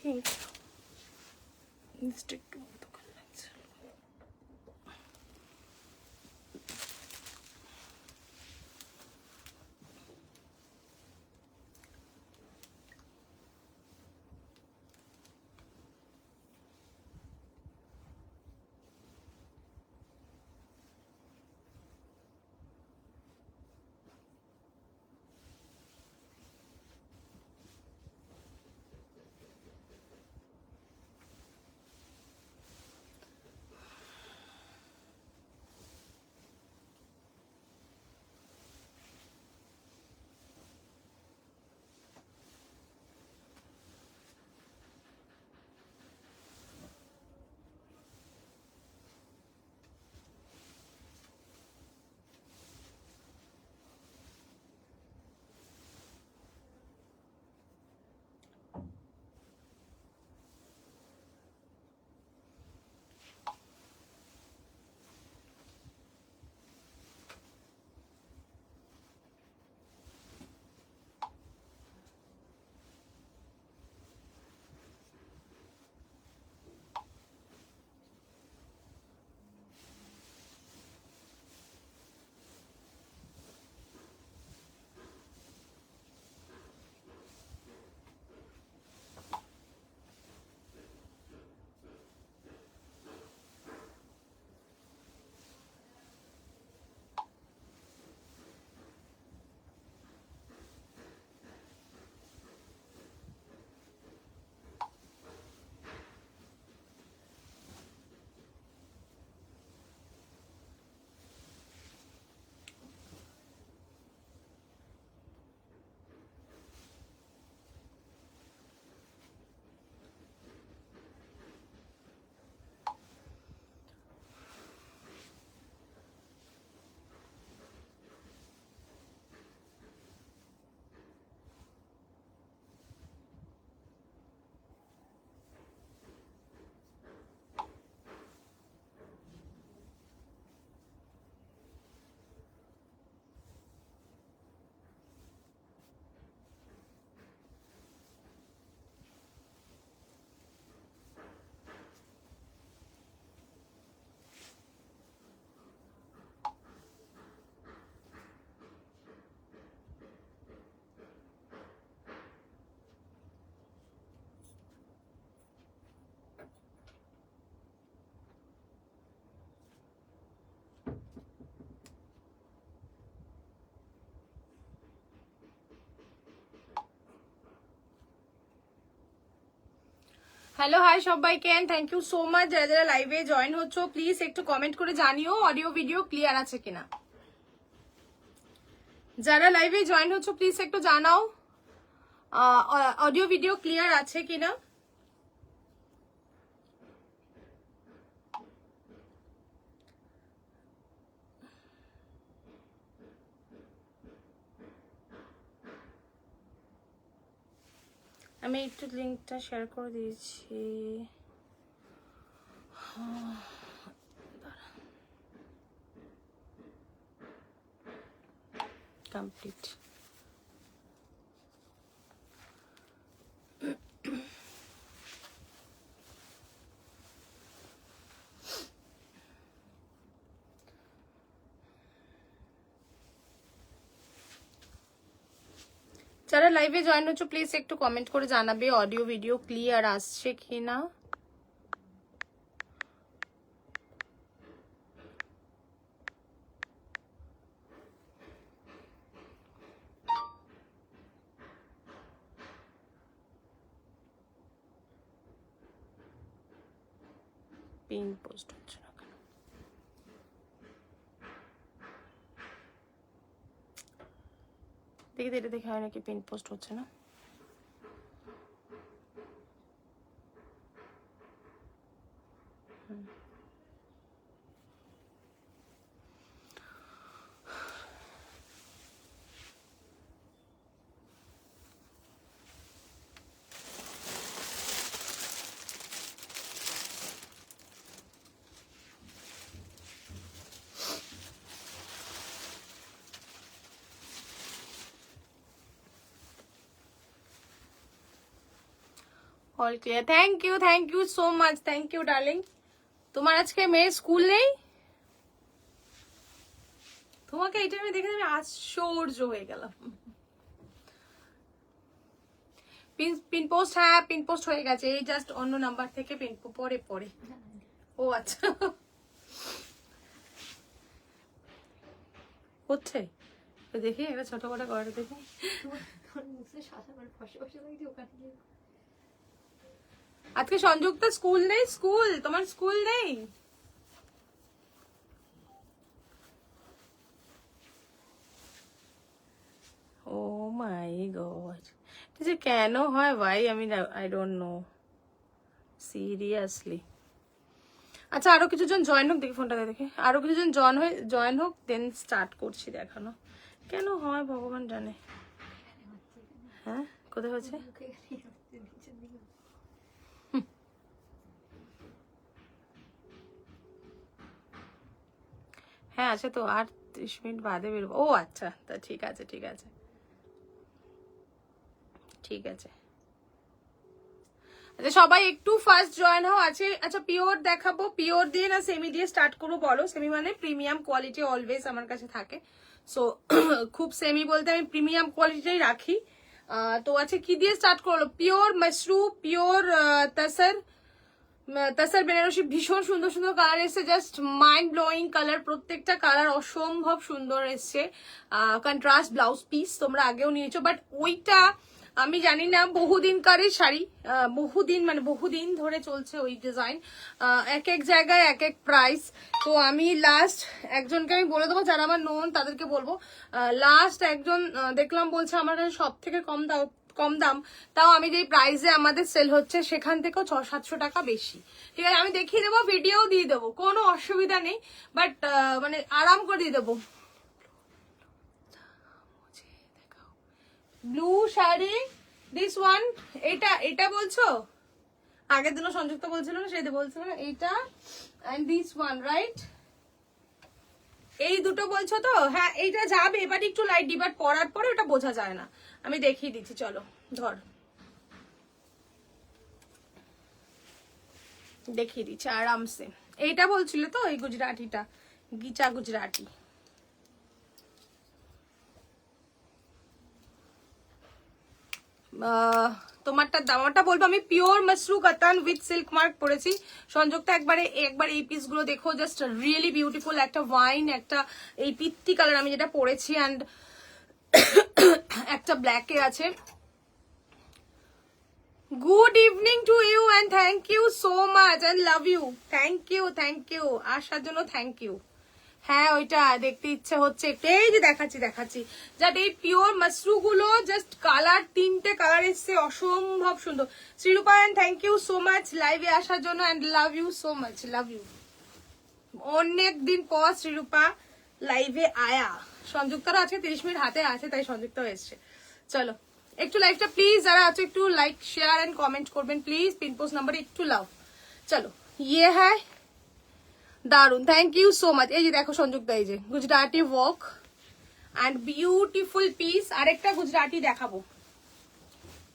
think lipstick to hello hi সবাইকে and thank you so much যারা যারা লাইভে জয়েন হচ্ছো প্লিজ একটু কমেন্ট করে জানিও অডিও ভিডিও ক্লিয়ার আছে কিনা। যারা লাইভে জয়েন হচ্ছো প্লিজ একটু জানাও অডিও ভিডিও ক্লিয়ার আছে কিনা। আমি একটু লিংকটা শেয়ার করে দিয়েছি। কমপ্লিট। যারা লাইভে জয়েন হচ্ছো প্লিজ একটু কমেন্ট করে জানাবে অডিও ভিডিও ক্লিয়ার আসছে কিনা। পিন পোস্ট হচ্ছে না কেন? দেখি এটা দেখে হয় নাকি পিন পোস্ট হচ্ছে না। All clear. Thank you so much, thank you darling. তোমার আজকে মেয়ের স্কুল নেই? তোমাকে এই টাইমে দেখে আমি আশ্চর্য হয়ে গেলাম। পিন পোস্ট, হ্যাঁ পিন পোস্ট হয়ে গেছে, এই জাস্ট অন্য নাম্বার থেকে পিন পরে। ও আচ্ছা, হচ্ছে দেখি একটা ছোট করে করে দেখি। আজকে সংযুক্ত স্কুল নেই? তোমার স্কুল নেই? ও মাই গড, যে কেন হয় ভাই, আমি আই ডোন্ট নো সিরিয়াসলি। আচ্ছা আরো কিছুজন জয়েন হোক, দেখি ফোনটা দেখে, আরো কিছুজন জয়েন হোক দেন স্টার্ট করছি দেখানো। কেন হয় ভগবান জানে। হ্যাঁ কোথায় হচ্ছে? হ্যাঁ আছে তো, আর 30 মিনিট বাদে বেরোবো। ও আচ্ছা, তা ঠিক আছে ঠিক আছে ঠিক আছে। আচ্ছা সবাই একটু ফার্স্ট জয়েন হও। আছে আচ্ছা পিওর দেখাবো, পিওর দিয়ে না সেমি দিয়ে স্টার্ট করবো বলো? সেমি মানে প্রিমিয়াম কোয়ালিটি অলওয়েজ আমার কাছে থাকে, সো খুব সেমি বলতে আমি প্রিমিয়াম কোয়ালিটিটাই রাখি। তো আছে কি দিয়ে স্টার্ট করলো? পিওর মাশরু, পিওর তাসার বেনারসি, ভীষণ সুন্দর সুন্দর কালার এসছে, জাস্ট মাইন্ড ব্লোয়িং কালার, প্রত্যেকটা কালার অসম্ভব সুন্দর এসছে। কন্ট্রাস্ট ব্লাউজ পিস তোমরা আগেও নিয়েছো, বাট ওইটা আমি জানি না, বহুদিনকারই শাড়ি, বহুদিন ধরে চলছে ওই ডিজাইন, এক এক জায়গায় এক এক প্রাইস। তো আমি লাস্ট একজনকে আমি বলে দেবো, যারা আমার নোন তাদেরকে বলবো, লাস্ট একজন দেখলাম বলছে আমার কাছে সব থেকে কম দাম, তাও আমি যেই প্রাইসে আমাদের সেল হচ্ছে সেখান থেকেও 600-700 টাকা বেশি। ঠিক আছে, আমি দেখিয়ে দেবো, ভিডিও দিয়ে দেবো, কোনো অসুবিধা নেই, বাট মানে আরাম করে দিয়ে দেবো। ব্লু শাড়ি, দিস ওয়ান, এটা বলছো? আগের দিনও সংযুক্ত বলছিল না, সেটা বলছিল না, এইটা এন্ড দিস ওয়ান, রাইট? এই দুটো বলছো তো? হ্যাঁ এইটা যাবে, এবার একটু লাইট ডিবাট পরার পরে ওটা বোঝা যায় না, আমি দেখিয়ে দিচ্ছি, চলো ধর দেখিয়ে দিচ্ছি আরামসে। এইটা বলছিল তো, এই গুজরাটিটা, গিচা গুজরাটি। তোমারটা দামটা বলবো, আমি পিওর মাশরু কাতান উইথ সিল্ক মার্ক পরেছি। সংযুক্ত একবার এই পিস গুলো দেখো, জাস্ট রিয়েলি বিউটিফুল, একটা ওয়াইন, একটা এই পিত্তি কালার আমি যেটা পরেছি, অ্যান্ড একটা ব্ল্যাকে আছে। Good evening to you and thank you so much and love you. Thank you আসার জন্য, থ্যাংক ইউ। হ্যাঁ ওইটা দেখতে ইচ্ছে হচ্ছে একটু, এই যে দেখাচ্ছি জাস্ট এই পিওর মাশরু গুলো, জাস্ট কালার, 3টে কালার এসছে, অসম্ভব সুন্দর। Shrirupa and thank you so much লাইভে আসার জন্য, and love you so much, love you. অনেক দিন পর শ্রীরূপা লাইভে আয়া। সংযুক্তরা আজকে 30 মিনিট হাতে আছে, তাই সংযুক্ত এসছে। চলো একটু লাইভটা প্লিজ যারা আছে একটু লাইক শেয়ার এন্ড কমেন্ট করবেন প্লিজ, পিন পোস্ট নাম্বারে একটু লাভ। চলো ইয়ে হ্যায় দারুন, থ্যাংক ইউ সো মাচ। এই যে দেখো সংযুক্ত, এই যে Gujarati work and beautiful piece. আরেকটা গুজরাটি দেখাবো,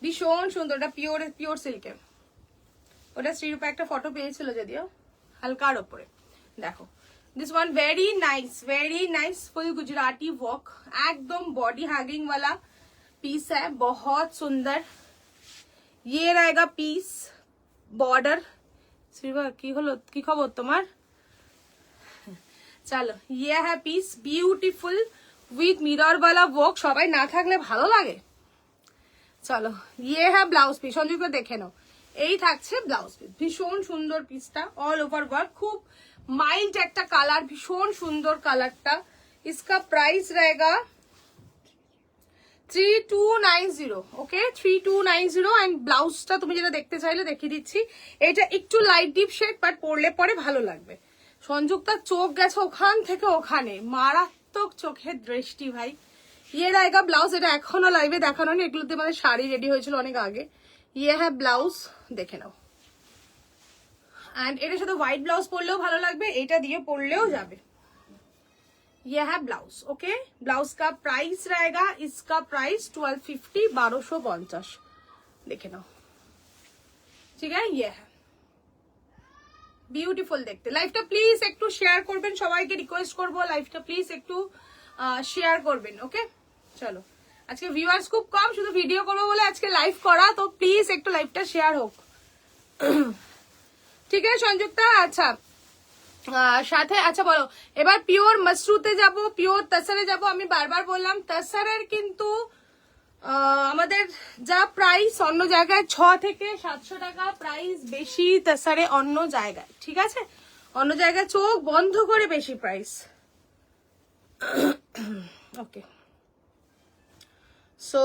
ভীষণ সুন্দর, ওটা পিওর সিল্কের, ওটা শ্রীরূপা একটা ফটো পেয়েছিল যদিও, হালকার ওপরে দেখো। This one very nice full Gujarati work, एकदम बॉडी हैगिंग वाला पीस है, बहुत सुंदर। ये रहेगा पीस, बॉर्डर। की खबर तुम्हार? चलो ये है पीस, ब्यूटीफुल विथ मिरर वाला वर्क, সবাই না থাকলে ভালো লাগে। চলো ये है ब्लाउज পিস, সংযুক্ত দেখে নাও, এই থাকছে ব্লাউজ পিস, ভীষণ সুন্দর পিসটা, অল ওভার ওয়ার্ক, খুব माइल्ड एक कलर, भीषण सुंदर कलरटा। इसका प्राइस रहेगा 3290, ओके 3290। एंड ब्लाउजটা তুমি যেটা দেখতে চাইলে দেখিয়ে দিচ্ছি, এটা একটু লাইট ডিপ শেড, বাট পরলে পরে ভালো লাগবে। সংযুক্তা চোখ গেছে ওখান থেকে ওখানে, মারাত্মক চোখের দৃষ্টি ভাই। ये रहेगा ब्लाउज, এটা এখনো লাইভে দেখানো নেই, এগুলোতে মানে শাড়ি রেডি হয়েছিল অনেক আগে। ये है ब्लाउज, দেখে নাও। एंड এটার সাথে হোয়াইট ব্লাউজ পরলেও ভালো লাগবে, এটা দিয়ে পরলেও যাবে। ये है ब्लाउज, ओके। ब्लाउज का प्राइस रहेगा, इसका प्राइस 1250, 1250, देखे नाও। ঠিক আছে ইয়ে বিউটিফুল দেখতে। লাইভটা প্লিজ একটু শেয়ার করবেন, সবাইকে রিকোয়েস্ট করবো লাইভটা প্লিজ একটু শেয়ার করবেন। ওকে চলো, আজকে ভিউয়ার্স খুব কম, শুধু ভিডিও করবো বলে আজকে লাইভ করা, তো প্লিজ একটু লাইভটা শেয়ার হোক। ঠিক আছে সংযুক্তা, আচ্ছা সাথে আচ্ছা বলো এবার পিওর মসরুতে যাব, পিওর তাসারে যাব। আমি বারবার বললাম তাসারের কিন্তু আমাদের যা প্রাইস অন্য জায়গায় 6 থেকে 700 টাকা প্রাইস বেশি তাসারে অন্য জায়গায়, ঠিক আছে? অন্য জায়গায় চোখ বন্ধ করে বেশি প্রাইস। ওকে সো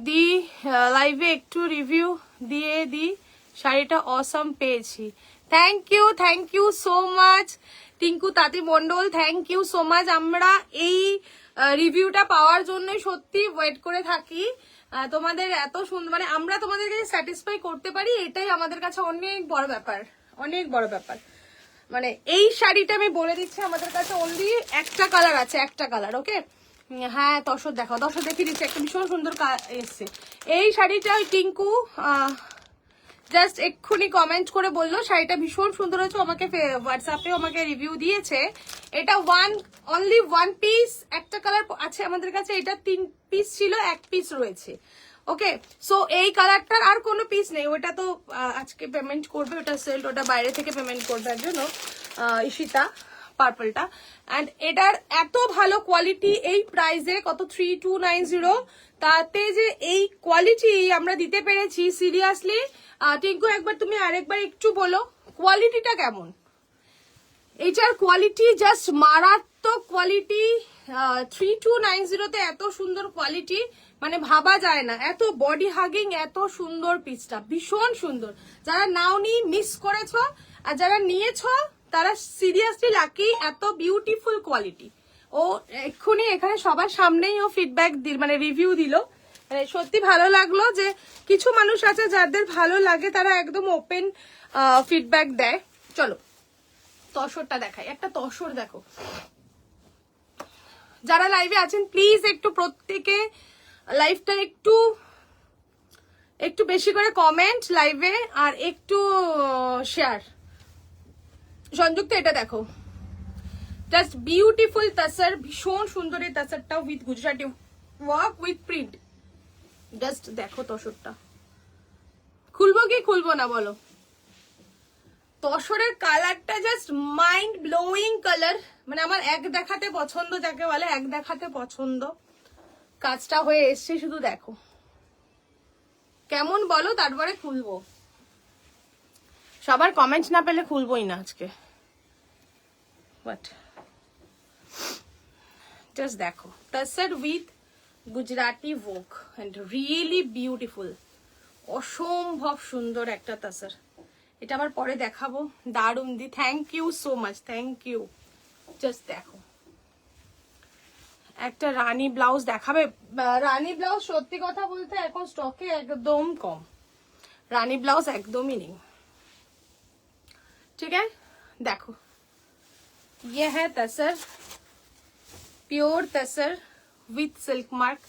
দি লাইভে একটু রিভিউ দিয়ে দি, শাড়িটা অসম পেয়েছি। Thank you so much Tinku তাঁতি Mondal, thank you so much. আমরা এই রিভিউটা পাওয়ার জন্য সত্যি ওয়েট করে থাকি। তোমাদের এত সুন্দর, মানে আমরা তোমাদেরকে স্যাটিসফাই করতে পারি, এটাই আমাদের কাছে অনেক বড় ব্যাপার, অনেক বড় ব্যাপার। মানে এই শাড়িটা আমি বলে দিচ্ছি আমাদের কাছে অনলি একটা কালার আছে, একটা কালার। ওকে হ্যাঁ তসর দেখো, তসর দেখিয়ে দিচ্ছি, একটা ভীষণ সুন্দর এসছে এই শাড়িটা। ওই টিঙ্কু জাস্ট এক্ষুনি কমেন্ট করে বললো শাড়িটা ভীষণ সুন্দর হয়েছে, আমাকে হোয়াটসঅ্যাপে আমাকে রিভিউ দিয়েছে। এটা অনলি ওয়ান পিস, একটা কালার আছে আমাদের কাছে, এটা 3 পিস ছিল, 1 পিস রয়েছে। ওকে সো এই কালারটার আর কোনো পিস নেই, ওটা তো আজকে পেমেন্ট করবে, ওটা সেল, ওটা বাইরে থেকে পেমেন্ট করবে এর জন্য ঈশিতা পার্পলটা। অ্যান্ড এটার এত ভালো কোয়ালিটি এই প্রাইসে, কত 3290, তাতে যে এই কোয়ালিটি আমরা দিতে পেরেছি সিরিয়াসলি। টিঙ্কু একবার তুমি আরেকবার একটু বলো কোয়ালিটিটা কেমন। এইটার কোয়ালিটি জাস্ট মারাত্মক কোয়ালিটি। 3290 এত সুন্দর কোয়ালিটি মানে ভাবা যায় না, এত বডি হাগিং, এত সুন্দর পিসটা ভীষণ সুন্দর। যারা নাওনি মিস করেছো, আর যারা নিয়েছো তারা সিরিয়াসলি লাকি, এত বিউটিফুল কোয়ালিটি। ও এক্ষুনি এখানে সবার সামনেই ও ফিডব্যাক দিল, মানে রিভিউ দিল, মানে সত্যি ভালো লাগলো যে কিছু মানুষ আছে যাদের ভালো লাগে তারা একদম ওপেন ফিডব্যাক দেয়। চলো তসরটা দেখাই, একটা তসর দেখো। যারা লাইভে আছেন প্লিজ একটু প্রত্যেকে লাইভটা একটু বেশি করে কমেন্ট লাইভে, আর একটু শেয়ার। সংযুক্ত এটা দেখো, জাস্ট বিউটিফুল তাসার, ভীষণ সুন্দর এই তাসারটা with Gujarati work with print. Just দেখো তসরটা, খুলবো কি খুলবো না বলো? তসরের কালারটা জাস্ট মাইন্ড ব্লোয়িং কালার, মানে আমার এক দেখাতে পছন্দ, যাকে বলে এক দেখাতে পছন্দ। কাজটা হয়ে এসছে, শুধু দেখো কেমন বলো, তারপরে খুলবো। সবার কমেন্ট না পেলে খুলবোই না আজকে। বাট জাস্ট দেখো tussar with Gujarati work and really beautiful, অসম্ভব সুন্দর একটা তাসার। এটা আবার পরে দেখাবো, দারুন দি, thank you so much, thank you. Just দেখো একটা রানী ব্লাউজ দেখাবে। রানী ব্লাউজ সত্যি কথা বলতে এখন স্টকে একদম কম, রানী ব্লাউজ একদমই নেই। ঠিক আছে দেখো, ये है tussar, pure tussar with silk mark,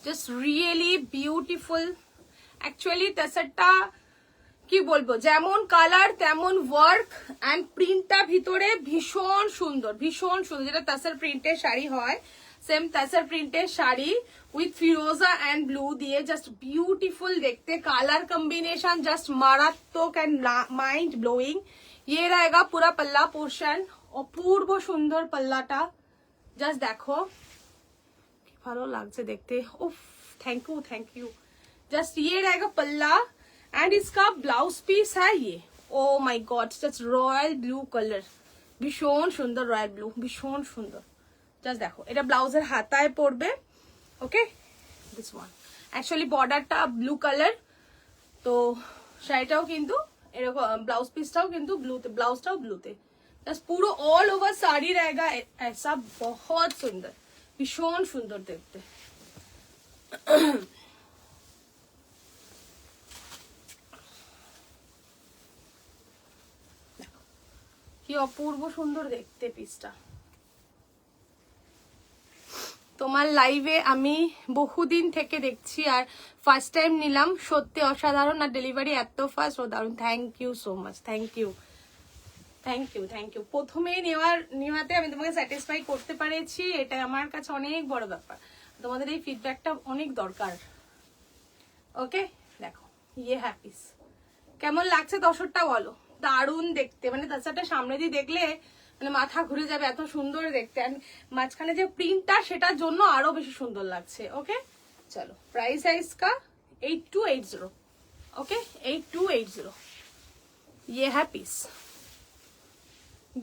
just really beautiful. Actually तसरটা কি বলবো, যেমন কালার তেমন ওয়ার্ক এন্ড প্রিন্টটা ভিতরে ভীষণ সুন্দর, ভীষণ সুন্দর। যেটা তাসার প্রিন্টের শাড়ি হয়, সেম তাসার প্রিন্টের শাড়ি উইথ ফিরোজা এন্ড ব্লু দিয়ে, জাস্ট বিউটিফুল দেখতে। কালার কম্বিনেশন জাস্ট মারাত্মক এন্ড মাইন্ড ব্লোয়িং। ये रहेगा पूरा पल्ला पोर्शन, অপূর্ব সুন্দর পাল্লাটা। জাস্ট দেখো কি ভালো লাগছে দেখতে, উফ थैंक यू। जस्ट ये रहेगा पल्ला एंड इसका ब्लाउज पीस है ये, ओ my God just royal blue colour, ভীষণ সুন্দর রয়্যাল ব্লু, ভীষণ সুন্দর। জাস্ট দেখো এটা ব্লাউজের হাতায় পড়বে। ওকে দিস ওয়ান অ্যাকচুয়ালি বর্ডারটা ব্লু কালার, তো শাড়িটাও কিন্তু এরকম, ব্লাউজ পিসটাও কিন্তু ব্লুতে, ব্লাউজটাও ব্লুতে। জাস্ট পুরো অল ওভার শাড়ি रहेगा ऐसा, बहुत সুন্দর, ভীষণ সুন্দর দেখতে। কি অপূর্ব সুন্দর দেখতে পিসটা। তোমার লাইভে আমি বহুদিন থেকে দেখছি আর ফার্স্ট টাইম নিলাম, সত্যি অসাধারণ, আর ডেলিভারি এত ফাস্ট, ও দারুণ। Thank you so much, thank you thank you thank you. প্রথমে নেওয়াতে আমি তোমাকে স্যাটিসফাই করতে পেরেছি, এটা আমার কাছে অনেক বড় ব্যাপার। তোমাদের এই ফিডব্যাকটা অনেক দরকার। ওকে, দেখো ইয়ে হ্যাপিস কেমন লাগছে দশরটা বলো। দারুণ দেখতে, মানে তাছাড়া সামনে দিয়ে দেখলে মানে মাথা ঘুরে যাবে, এত সুন্দর দেখতে। আর মাঝখানে যে প্রিন্টটা সেটার জন্য আরো বেশি সুন্দর লাগছে। ওকে চলো, প্রাইস है इसका 8280। ओके 8280 ये है पीस,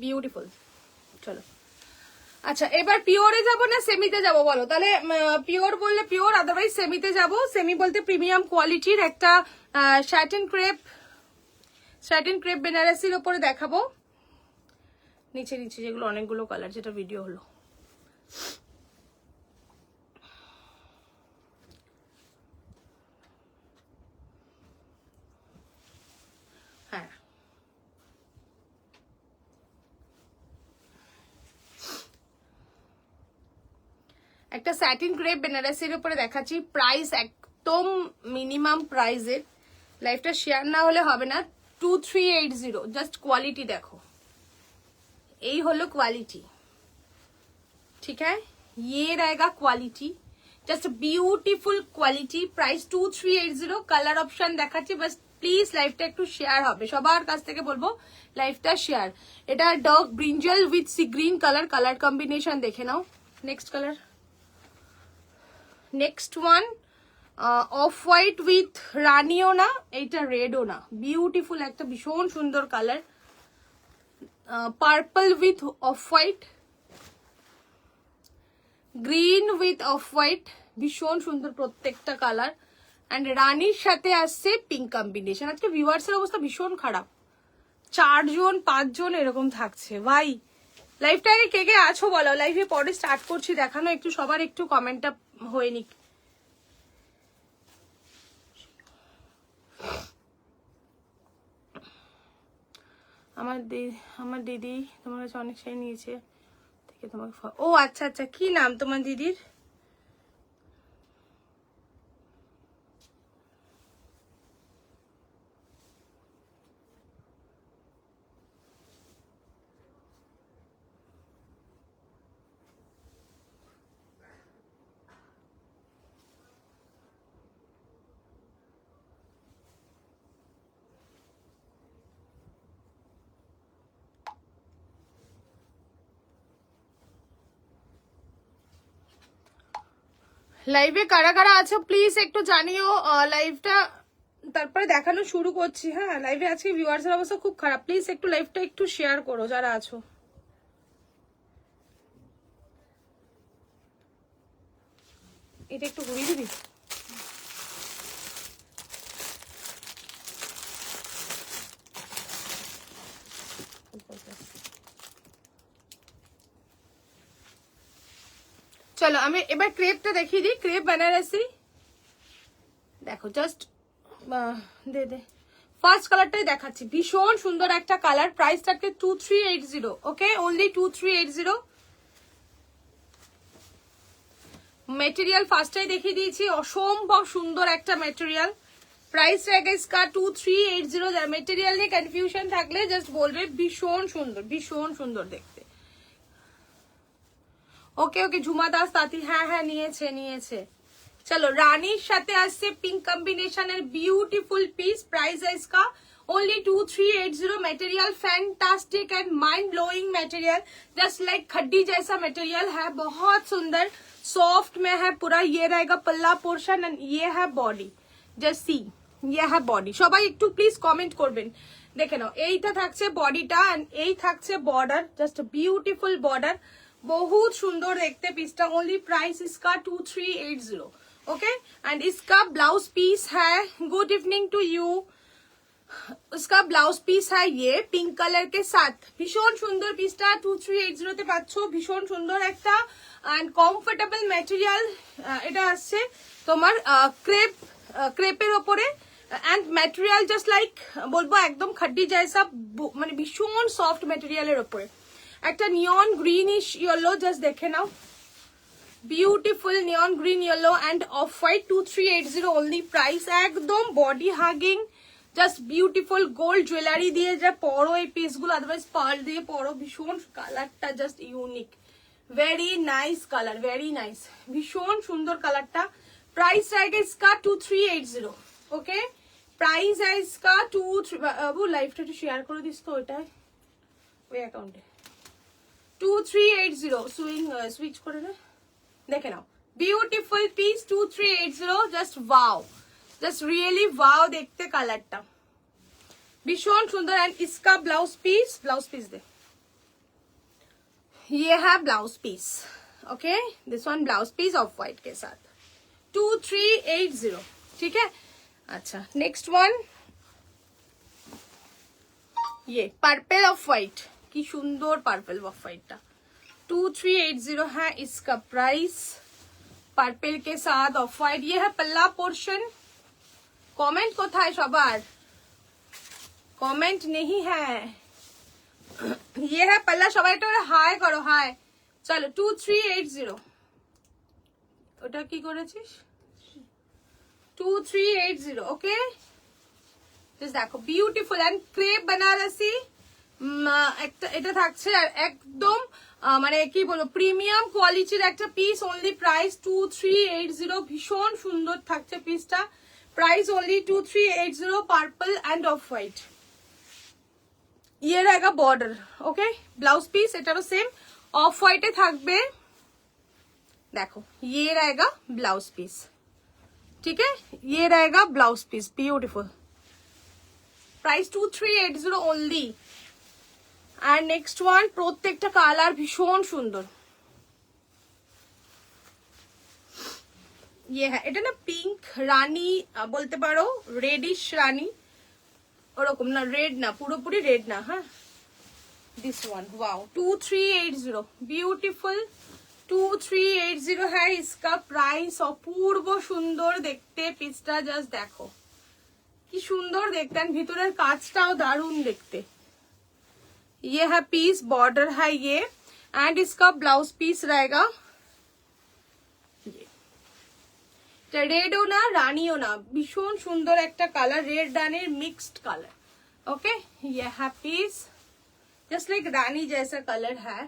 বিউটিফুল। চলো আচ্ছা, এবার পিওরে যাব না সেমিতে যাব বলো? তাহলে পিওর বললে পিওর, আদারওয়াইজ সেমিতে যাব। সেমি বলতে প্রিমিয়াম কোয়ালিটির একটা স্যাটিন ক্রেপ বেনারসির উপরে দেখাবো। নিচে নিচে যেগুলো অনেকগুলো কালার, যেটা ভিডিও হলো। হ্যাঁ একটা স্যাটিন ক্রেপ বেনারসির উপরে দেখাচ্ছি। প্রাইস একদম মিনিমাম প্রাইসের, লাইফটা শেয়ার না হলে হবে না। 2380, জাস্ট কোয়ালিটি দেখো, এই হলো কোয়ালিটি, ঠিক है, ये रहेगा quality, just beautiful quality. Price 2380। Colour option দেখাচ্ছি, বাস প্লিজ লাইভটা একটু শেয়ার হবে, সবার কাছ থেকে বলবো লাইভটা শেয়ার। এটা dark brinjal with sea green colour combination দেখে নাও। Next colour, next one off white with রানিও না, এইটা রেডও না, বিউটিফুল একটা ভীষণ সুন্দর colour. Purple with off white, green with off white, ভীষণ সুন্দর প্রত্যেকটা কালার। অ্যান্ড রানির সাথে আসছে পিঙ্ক কম্বিনেশন। আজকে ভিউয়ার্সের অবস্থা ভীষণ খারাপ, 4 জন 5 জন এরকম থাকছে। ভাই লাইভটা আগে কে কে আছো বলো, লাইভে পরে স্টার্ট করছি দেখানো, একটু সবার একটু কমেন্টটা হয়ে নিক। আমার দিদি তোমার কাছে অনেক শাড়ি নিয়েছে থেকে তোমাকে, ও আচ্ছা আচ্ছা, কি নাম তোমার দিদির? লাইভে কারা কারা আছো প্লিজ একটু জানিও। লাইভটা তারপরে দেখানো শুরু করছি। হ্যাঁ, লাইভে আজকে ভিউয়ার্সের অবস্থা খুব খারাপ, প্লিজ একটু লাইভটা একটু শেয়ার করো যারা আছো। এটা একটু ঘুরিয়ে দিবি। চলো আমি এবার ক্রেপটা দেখিয়ে দিই। ক্রেপ বেনারসি দেখো, জাস্ট দে ফার্স্ট কালারটাই দেখাচ্ছি, ভীষণ সুন্দর একটা কালার। প্রাইস থাকবে 2380। ওকে, অনলি 2380। মেটেরিয়াল ফার্স্টটাই দেখিয়ে দিয়েছি, অসম্ভব সুন্দর একটা মেটেরিয়াল। প্রাইস रहेगा इसका 2380। মেটেরিয়াল নিয়ে কনফিউশন থাকলে জাস্ট বলবে, ভীষণ সুন্দর দেখতে। ওকে ওকে, ঝুমা দাস তাঁতি, হ্যাঁ নিয়েছে। চলো, রানীর সাথে আসছে পিঙ্ক কম্বিনেশনের বিউটিফুল পিস। প্রাইস है इसका only 2380। Material fantastic and mind blowing material, just like खड्डी जैसा मटेरियल है, बहुत सुंदर सॉफ्ट में है पूरा। ये रहेगा पल्ला पोर्शन एंड ये है बॉडी, जस्ट सी ये है बॉडी। সবাই একটু প্লিজ কমেন্ট করবেন, দেখে নাও। এইটা থাকছে বডিটা এন্ড এই থাকছে বর্ডার, জাস্ট বিউটিফুল বর্ডার, बहुत सुंदर देखते पीसटा। ओनली प्राइस इसका 2380। ओके, एंड इसका ब्लाउज पीस है, गुड इवनिंग टू यू। इसका ब्लाउज पीस है ये पिंक कलर के साथ, भीषण सुंदर पीसटा 2380 তে পাচ্ছো। ভীষণ সুন্দর একটা এন্ড কমফোর্টেবল ম্যাটেরিয়াল। এটা আসছে তোমার ক্রেপের উপরে এন্ড ম্যাটেরিয়াল জাস্ট লাইক বলবো একদম খাড্ডি জैसा, মানে ভীষণ সফট ম্যাটেরিয়ালের উপরে একটা নিয়ন গ্রিনিশ ইয়েলো, জাস্ট দেখে নাও, beautiful neon green yellow and off white 2380 only price. একদম body hugging, just beautiful gold jewellery দিয়ে যা পরো এই পিসগুলো, আদারওয়াইজ পার্ল দিয়ে পরো। ভীষণ কালারটা just unique, very nice colour, very nice, ভীষণ সুন্দর কালারটা। प्राइस रहेगा इसका 2380। ओके प्राइस है इसका 23। अब लाइव टा शेयर करो दिस तो এটা ওই অ্যাকাউন্টে 2380 সুইচ করে না দেখে নাও। Beautiful piece 2380, just wow, just really wow দেখতে কালারটা भीषण सुंदर। एंड इसका ब्लाउज पीस दे, ये है blouse piece. Okay this one blouse piece off white के साथ 2380, ठीक है। अच्छा नेक्स्ट वन ये पर्पल ऑफ व्हाइट, की सुंदर पर्पल ऑफ व्हाइट 2380 है इसका प्राइस, पर्पल के साथ ऑफ व्हाइट। ये है पल्ला पोर्शन। कमेंट कोथाय सबार, कमेंट नहीं है। ये है पल्ला, सबाई तो हाय करो हाय। चलो 2380 ওটা কি করেছিস 2380। ওকে জাস্ট দেখো বিউটিফুল এন্ড ক্রেপ বেনারসি একটা এটা থাকছে, আর একদম মানে কি বলবো প্রিমিয়াম কোয়ালিটির একটা পিস। অনলি প্রাইস 2380, ভীষণ সুন্দর থাকছে পিসটা। Price only 2380, purple and off white. ये रहेगा बॉर्डर। ओके ब्लाउज पीस एटारो सेम ऑफ व्हाइटे থাকবে। देखो ये रहेगा ब्लाउज पीस, ठीक है, ये रहेगा blouse piece beautiful. Price 2380 only. And next one প্রত্যেকটা কালার ভীষণ সুন্দর। ये है এটা না পিঙ্ক রানী বলতে পারো, রেডিশ রানী ওরকম না, রেড না পুরোপুরি রেড না। হ্যাঁ दिस वन वाओ 2380 ब्यूटीफुल 2380 है इसका प्राइस। অপূর্ব সুন্দর দেখতে পিসটা, জাস্ট দেখো কি সুন্দর দেখতে, ভিতরের কাজটাও দারুণ দেখতে। ये है पीस, बॉर्डर है ये, एंड इसका ब्लाउज पीस रहेगा रेडो ना रानियो ना, भीषण सुंदर एक कलर, रेड रानी मिक्सड कलर। ओके ये है पीस, जस्ट लाइक रानी जैसा कलर है,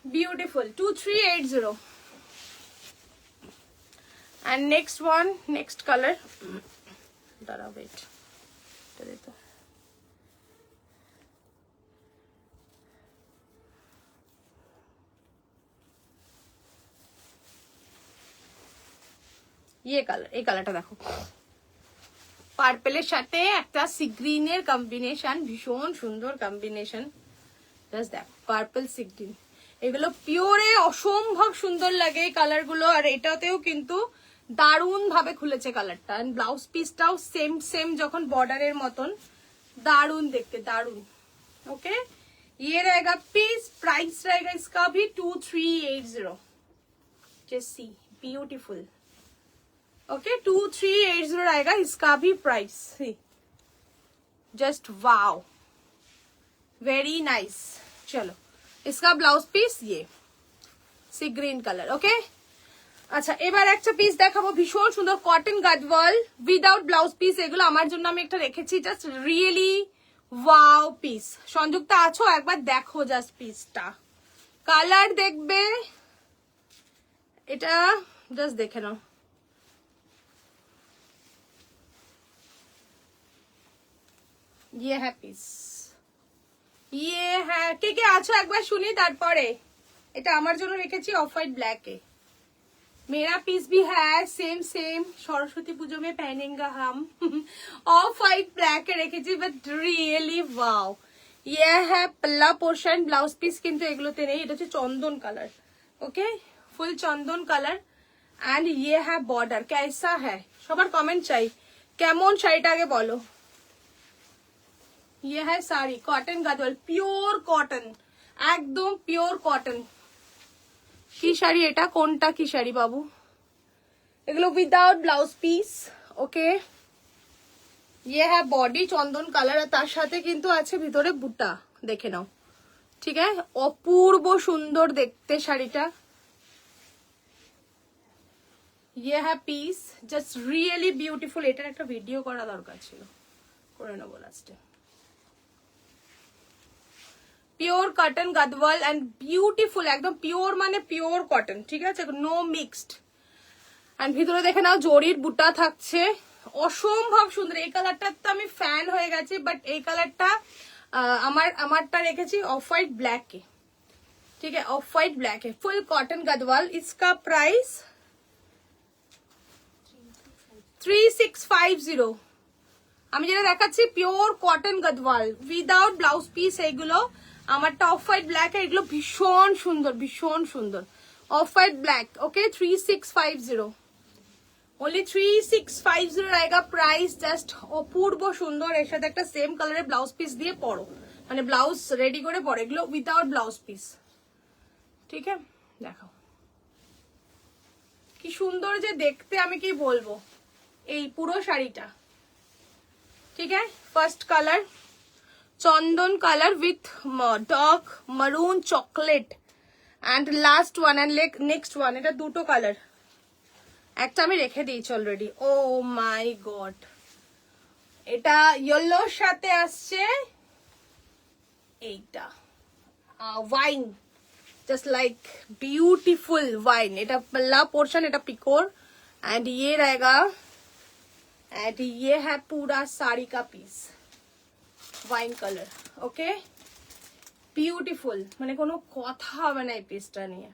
beautiful 2380। And next one, next colour जरा वेट तो ये कलर, এই কালারটা দেখো পার্পলের সাথে একটা সি গ্রিনের কম্বিনেশন, ভীষণ সুন্দর কম্বিনেশন। জাস্ট দেখো পার্পল সি গ্রিন, এগুলো পিওরে অসম্ভব সুন্দর লাগে এই কালারগুলো। আর এটাতেও কিন্তু দারুণ ভাবে খুলেছে কালারটা। এন্ড ব্লাউজ পিসটাও সেম সেম যখন বর্ডারের মতন, দারুণ দেখতে দারুণ। ओके ये रहेगा पीस, प्राइस रहेगा इसका भी 2380। जैसी ब्यूटीफुल। ओके 2380 रहेगा इसका भी price. Just wow very nice. चलो इसका ब्लाउज पीस ये सी ग्रीन कलर। ओके আচ্ছা এবার একটা পিস দেখাবো, ভীষণ সুন্দর cotton Gadwal without blouse piece. এগুলো আমার জন্য আমি একটা রেখেছি, just really wow piece. Sanjukta আছো একবার দেখো জাস্ট পিসটা, কালার দেখবে, এটা জাস্ট দেখে নাও। ये है पीस, ये है কে আছো একবার শুনি, তারপরে এটা আমার জন্য রেখেছি অফ হোয়াইট ব্ল্যাক এ। मेरा पीस भी है सेम सेम, सरस्वती पूजो में पहनेंगे हम। ऑफ व्हाइट ब्लैक रेखेছি, बट रियली वाओ। ये है पल्ला पोर्शन, ब्लाउज पीस किंतु এগুলোতে নেই, এটা হচ্ছে চন্দন কালার। ओके फुल চন্দন কালার। एंड ये है बॉर्डर, कैसा है সবার কমেন্ট চাই, কেমন শাড়িটা আগে বলো। ये है sari cotton Gadwal, pure cotton, एकदम प्योर कॉटन। কি শাড়ি এটা, কোনটা কি শাড়ি বাবু? এগুলো উইদাউট ব্লাউজ পিস। ওকে ये है বডি চন্দন কালার, আর তার সাথে কিন্তু আছে ভিতরে বুটা, দেখে নাও। ঠিক আছে অপূর্ব সুন্দর দেখতে শাড়িটা, ये है পিস, জাস্ট রিয়েলি বিউটিফুল। এটার একটা ভিডিও করা দরকার ছিল, করে নেবো লাস্টে। Pure cotton Gadwal and beautiful, একদম পিওর মানে পিওর কটন, ঠিক আছে, নো মিক্সড। এন্ড ভিতরে দেখে নাও জরির বুটা থাকছে, অসম্ভব সুন্দর। এই কালারটার তো আমি ফ্যান হয়ে গেছি, বাট এই কালারটা আমারটা রেখেছি অফ হোয়াইট ব্ল্যাকে, ठीक है, ऑफ व्हाइट ब्लैक है, फुल कॉटन गदवाल। इसका प्राइस 3650। আমি যেটা দেখাচ্ছি pure cotton Gadwal without blouse piece, এইগুলো আমারটা অফ হোয়াইট ব্ল্যাক, এগুলো ভীষণ সুন্দর, ভীষণ সুন্দর। Of white black, okay, 3650, only 3650 रहेगा प्राइस। জাস্ট অপূর্ব সুন্দর। এর সাথে একটা সেম কালারের ব্লাউজ পিস দিয়ে পরো, মানে ব্লাউজ রেডি করে পরো, এগুলো উইদাউট ব্লাউজ পিস, ঠিক আছে। দেখো কি সুন্দর যে দেখতে, আমি কি বলবো। এই পুরো শাড়িটা, ঠিক আছে। ফার্স্ট কালার চন্দন colour with dark maroon chocolate, and last one and next one, এটা দুটো কালার। একটা আমি রেখে দিয়েছি অলরেডি। ও মাই গড, এটা ইয়েলোর সাথে আসছে, এইটা wine, just like beautiful wine. এটা पल्ला पोर्शन, এটা पिकोर, एंड ये रहेगा, एंड ये है पूरा साड़ी का piece, wine colour, okay, beautiful, মানে কোনো কথা হবে না এই পিসটা নিয়ে।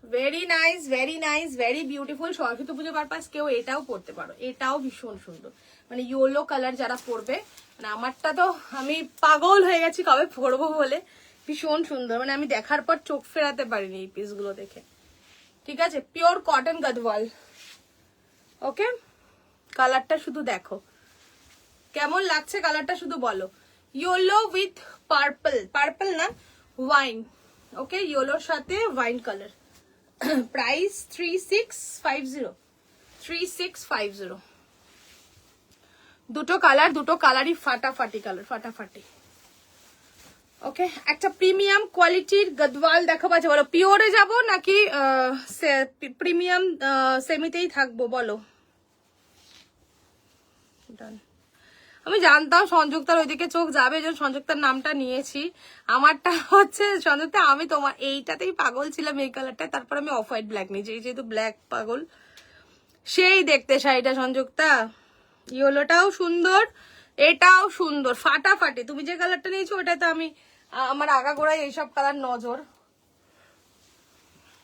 Very nice, very nice, very beautiful. Saraswati Puja purpose কেউ এটাও পরতে পারো, এটাও ভীষণ সুন্দর, মানে ইয়েলো কালার যারা পরবে, মানে আমারটা তো আমি পাগল হয়ে গেছি কবে পরবো বলে, ভীষণ সুন্দর, মানে আমি দেখার পর চোখ ফেরাতে পারিনি এই পিসগুলো দেখে, ঠিক আছে। পিওর কটন গদওয়াল, ওকে। কালারটা শুধু দেখো কেমন লাগছে, কালারটা শুধু বলো। ইয়েলো উইথ পার্পল, পার্পল না ওয়াইন, ওকে, ইয়েলোর সাথে ওয়াইন কালার। প্রাইস 3650, 3650। দুটো কালার, দুটো কালারই ফাটাফাটি কালার, ফাটাফাটি, ওকে। একটা প্রিমিয়াম কোয়ালিটির গদওয়াল দেখাবো। আচ্ছা বলো, পিওরে যাব নাকি প্রিমিয়াম সেমিতেই থাকবো বলো। আমি জানতাম সংযুক্তার ওইদিকে চোখ যাবে, যে সংযুক্তার নামটা নিয়েছি। আমারটা হচ্ছে সংযুক্তা, আমি তোমার এইটাতেই পাগল ছিলাম, এই কালারটা, তারপর আমি অফ হোয়াইট ব্ল্যাক নিয়েছি, যেহেতু ব্ল্যাক পাগল সেই দেখতে শাড়িটা সংযুক্তা। ইয়েলোটাও সুন্দর, এটাও সুন্দর, ফাটাফাটি। তুমি যে কালারটা নিয়েছো ওটাতে আমি, আমার আগাগোড়ায় এইসব কালার নজর।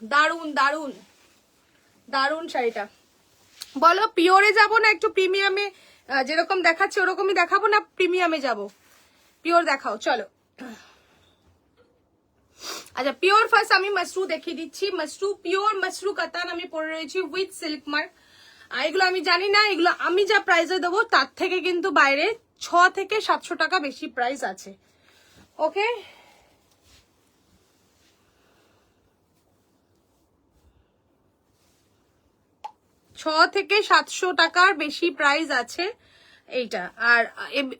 দারুন দারুন দারুন শাড়িটা। বলো পিওরে যাব না একটু প্রিমিয়ামে, যেরকম দেখাচ্ছে ওরকমই দেখাবো, না প্রিমিয়ামে যাব? পিওর দেখাও, চলো। আচ্ছা পিওর ফার্স্ট আমি মাশরু দেখিয়ে দিচ্ছি। মাশরু, পিওর মাশরু কাতান আমি পরে রয়েছি উইথ সিল্ক মার্ক। এগুলো আমি জানি না, এগুলো আমি যা প্রাইসে দেবো তার থেকে কিন্তু বাইরে 6 থেকে 700 টাকা বেশি প্রাইস আছে, ওকে। থেকে 700 টাকার বেশি প্রাইস আছে এইটা। আর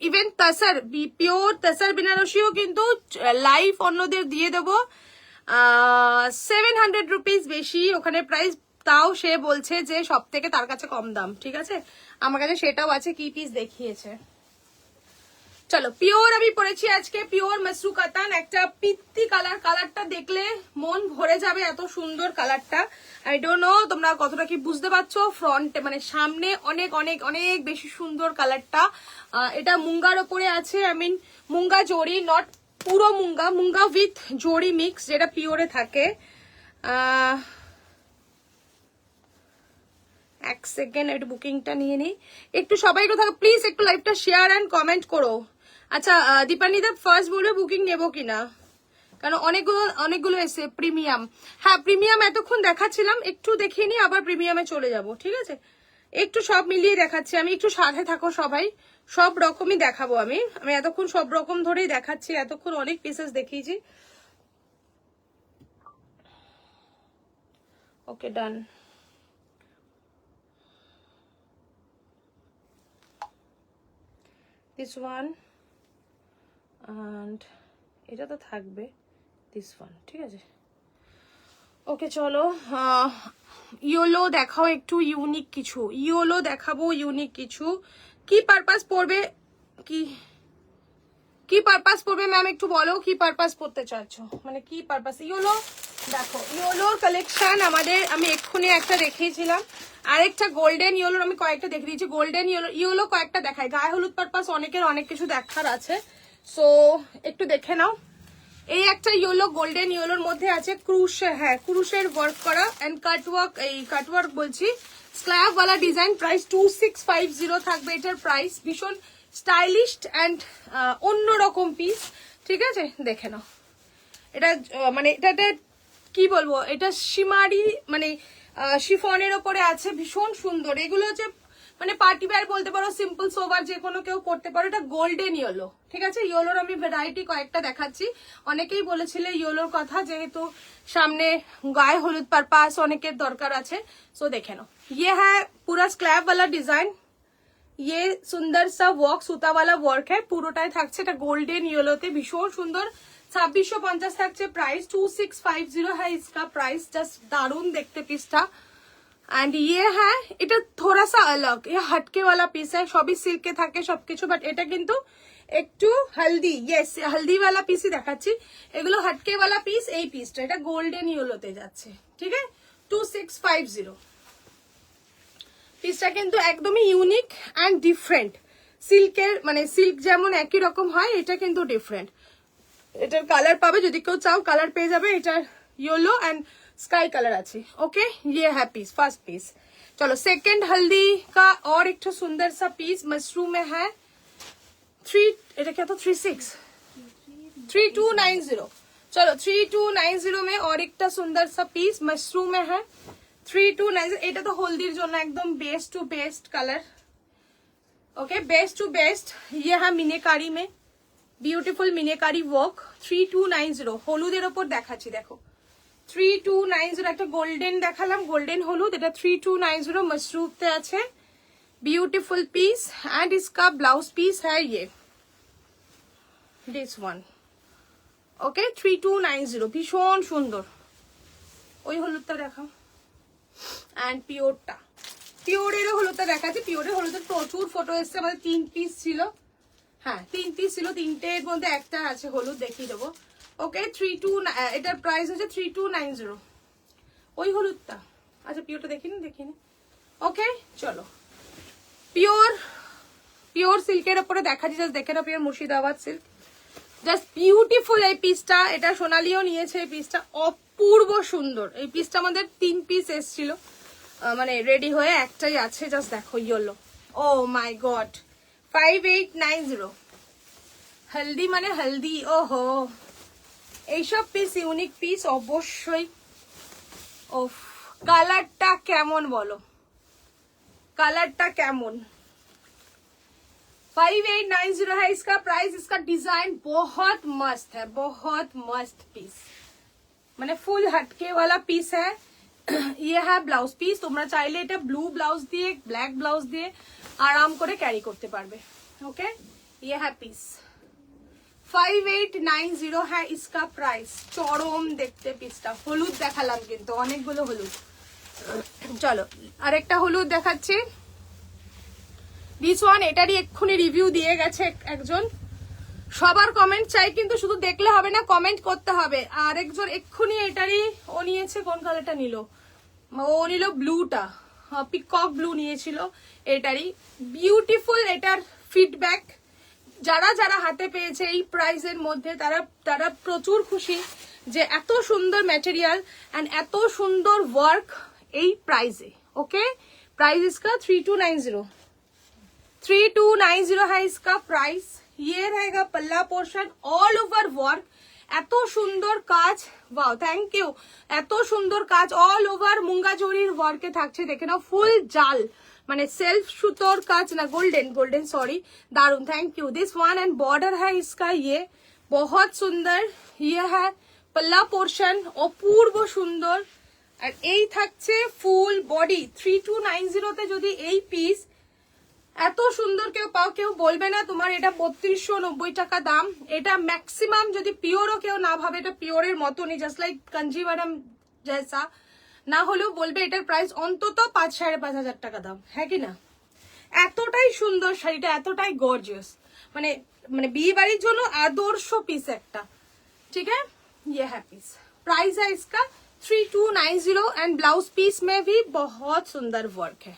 ইভেন তাসার, পিওর তাসার বেনারসিও কিন্তু লাইভ অন্যদের দিয়ে দেবো 700 রুপিস বেশি ওখানে প্রাইস, তাও সে বলছে যে সব থেকে তার কাছে কম দাম, ঠিক আছে। আমার কাছে সেটাও আছে, কি পিস দেখিয়েছে। চলো পিওর আমি পরেছি আজকে, পিওর মাশরু কাতান, একটা পিত্তি কালার। কালারটা দেখলে মন ভরে যাবে, এত সুন্দর কালারটা। আই ডোন্ট নো তোমরা কতটা কি বুঝতে পারছো। ফ্রন্টে মানে সামনে অনেক অনেক অনেক বেশি সুন্দর কালারটা। এটা মুঙ্গার ওপরে আছে, আই মিন মুঙ্গা জড়ি, নট পুরো মুঙ্গা, মুঙ্গা উইথ জড়ি মিক্স, যেটা পিওরে থাকে। এক সেকেন্ড একটু বুকিংটা নিয়ে নিই। একটু সবাই একটু থাকো প্লিজ, একটু লাইভটা শেয়ার অ্যান্ড কমেন্ট করো। আচ্ছা দীপানিদা ফার্স্ট বলবে বুকিং নেবো কিনা, কারণ অনেকগুলো এসে প্রিমিয়াম। হ্যাঁ প্রিমিয়াম এতক্ষণ দেখাচ্ছিলাম, একটু দেখিয়ে নিই আবার প্রিমিয়ামে চলে যাব, ঠিক আছে। একটু সব মিলিয়ে দেখাচ্ছি আমি, একটু সাথে থাকো সবাই, সব রকমই দেখাবো আমি এতক্ষণ সব রকম ধরেই দেখাচ্ছি, এতক্ষণ অনেক পিসেস দেখিয়েছি। ওকে ডান। দিস ওয়ান অ্যান্ড এটা তো থাকবে, দিস ওয়ান, ঠিক আছে। ওকে চলো, ইয়েলো দেখাও একটু ইউনিক কিছু, ইয়েলো দেখাবো ইউনিক কিছু। কি পারপাস পড়বে, কি পারপাস পড়বে ম্যাম একটু বলো, কি পারপাস পড়তে চাইছো, মানে কি পারপাস? ইয়েলো দেখো, ইয়েলোর কালেকশন আমাদের, আমি এক্ষুনি একটা দেখিয়েছিলাম, আরেকটা গোল্ডেন ইয়েলোর আমি কয়েকটা দেখে দিয়েছি। গোল্ডেন ইয়েলো, ইয়েলো কয়েকটা দেখাই, গায়ে হলুদ পারপাস অনেকের অনেক কিছু দেখার আছে, সো একটু দেখে নাও। এই একটা ইয়েলো, গোল্ডেন ইয়েলোর মধ্যে আছে ক্রুশে, হ্যাঁ ক্রুশের ওয়ার্ক করা এন্ড কাটওয়ার্ক, এই কাটওয়ার্ক বলছি স্ল্যাব ওয়ালা ডিজাইন। প্রাইস 2650 থাকবে এটার প্রাইস। ভীষণ স্টাইলিশ অ্যান্ড অন্যরকম পিস, ঠিক আছে দেখে নাও। এটা মানে এটাতে কি বলবো, এটা শিমারি মানে শিফনের ওপরে আছে, ভীষণ সুন্দর। এগুলো হচ্ছে মানে পার্টি ওয়্যার বলতে পারো, সিম্পল সোবার যে কোনো কেউ পড়তে পারো। এটা গোল্ডেন ইয়েলো, ঠিক আছে। ইয়েলোর আমি ভ্যারাইটি কয়েকটা দেখাচ্ছি। অনেকেই বলেছিলে ইয়েলোর কথা, যেহেতু সামনে গায়ে হলুদ পারপাস অনেকের দরকার আছে, সো দেখে নাও। ये है पूरा स्लैब वाला डिजाइन, ये सुंदर सा वर्क, সুতা वाला वर्क है, পুরোটাই থাকছে এটা গোল্ডেন ইয়েলোতে, ভীষণ সুন্দর। 2650 থাকছে প্রাইস, 2650 है इसका प्राइस। জাস্ট দারুণ দেখতে পিসটা। एंड ये है এটা थोड़ा सा अलग, ये हटके वाला पीस है, সবই সিল্কে থাকে সবকিছু, বাট এটা কিন্তু একটু হলদি, ইয়েস হলদি वाला পিসই দেখাচ্ছি। এগুলো হটকে वाला পিস, এই পিসটা এটা গোল্ডেন ইয়েলোতে যাচ্ছে, ঠিক আছে। 2650 পিসটা কিন্তু একদমই ইউনিক অ্যান্ড ডিফারেন্ট। সিল্কের মানে সিল্ক যেমন একই রকম হয়, এটা কিন্তু ডিফারেন্ট। এটার কালার পাবে, যদি কেউ চাও কালার পেয়ে যাবে। এটার येलो एंड स्काई कलर আছে, ओके। ये है पीस, फर्स्ट पीस। चलो सेकंड हल्दी का और एक तो सुंदर सा पीस मशरूम में है 3, এটা क्या तो 3290। चलो 3290 में और एक सुंदर सा पीस मशरूम में है 3290। এটা তো হলদির জন্য একদম best to best colour, okay best to best. ये है মিনেকারি में বিউটিফুল মিনেকারি ওয়ার্ক 3290। হলুদের ওপর দেখাচ্ছি দেখো, 3290। একটা গোল্ডেন দেখালাম, গোল্ডেন হলুদ, এটা 3290 মশরুফতে আছে। ब्यूटीफुल पीस एंड इसका ब्लाउज पीस है ये दिस वन, ओके 3290। ভীষণ সুন্দর। ওই হলুদটা দেখাও এন্ড পিওরটা, পিওরেরও হলুদটা দেখাচ্ছি। পিওরের হলুদের প্রচুর ফটো এসছে, আমাদের 3 পিস ছিল, হ্যাঁ 3 পিস ছিল, 3টের মধ্যে একটা আছে হলুদ, দেখিয়ে দেবো, ওকে। 32 এটার প্রাইস হচ্ছে 3290। ওই হলুদটা, আচ্ছা পিওরটা দেখিনি, ওকে। চলো পিওর, পিওর সিল্কের উপরে দেখাচ্ছি, জাস্ট দেখে নাও। Pure Murshidabad silk, just beautiful এই পিসটা। এটা সোনালিও নিয়েছে, এই পিসটা অপূর্ব সুন্দর। এই পিসটা আমাদের 3 পিস এসছিল, মানে রেডি হয়ে একটাই আছে, জাস্ট দেখো ইয়েলো। O my god 5890। হলদি মানে হলদি, ওহো এইসব পিস ইউনিক পিস অবশ্যই। ও কালারটা কেমন বলো, কালারটা কেমন। 5890 है इसका प्राइस। इसका डिजाइन बहुत मस्त है, बहुत मस्त पीस, মানে ফুল हटके वाला पीस है। ये है ব্লাউজ পিস। তোমরা চাইলে এটা ব্লু ব্লাউজ দিয়ে, ব্ল্যাক ব্লাউজ দিয়ে আরাম করে ক্যারি করতে পারবে, ওকে। ये है पीस 5890 है इसका प्राइस। চরম দেখতে পিসটা। হলুদ দেখালাম কিন্তু অনেকগুলো হলুদ। চলো আরেকটা হলুদ দেখাচ্ছি, দিস ওয়ান। এটারই এক্ষুনি রিভিউ দিয়ে গেছে একজন। সবার কমেন্ট চাই, কিন্তু শুধু দেখলে হবে না, কমেন্ট করতে হবে। আরেকজন এক্ষুনি এটারই, ও নিয়েছে কোন কালারটা নিল, ও নিল ব্লুটা, পিকক ব্লু নিয়েছিল। এটারই বিউটিফুল। এটার ফিডব্যাক যারা যারা হাতে পেয়েছে এই প্রাইসের মধ্যে, তারা প্রচুর খুশি যে এত সুন্দর ম্যাটেরিয়াল এন্ড এত সুন্দর ওয়ার্ক এই প্রাইসে, ওকে। प्राइस इसका 3290 है इसका प्राइस। ये रहेगा पल्ला पोर्शन, ऑल ओवर वर्क, এত সুন্দর কাজ, ওয়াও থ্যাংক ইউ। এত সুন্দর কাজ অল ওভার মুঙ্গা জরির ওয়ার্কে থাকছে, দেখে নাও। ফুল জাল মানে সেলফ সুতোর কাজ না, গোল্ডেন গোল্ডেন সরি, দারুন thank you. This one and border है इसका ये बहुत सुंदर। ये है पल्ला पोर्शन, অপূর্ব সুন্দর। আর এই থাকছে ফুল বডি। 3290 তে যদি এই পিস এত সুন্দর কেউ পাও, কেউ বলবে না তোমার এটা 3290 টাকা দাম। এটা ম্যাক্সিমাম যদি পিওরও কেউ না ভাবে, এটা পিওরের মতনই, জাস্ট লাইক কাঞ্জিভারম জैसा না হলেও বলবে এটার প্রাইস অন্তত 5-5.5 টাকা দাম, হ্যাঁ কি না? এতটাই সুন্দর শাড়িটা, এতটাই গর্জিয়াস, মানে মানে বিয়ে বাড়ির জন্য আদর্শ পিস একটা, ठीक है। ये है पीस, प्राइस है इसका 3290 एंड ब्लाउज पीस में भी बहुत सुंदर वर्क है।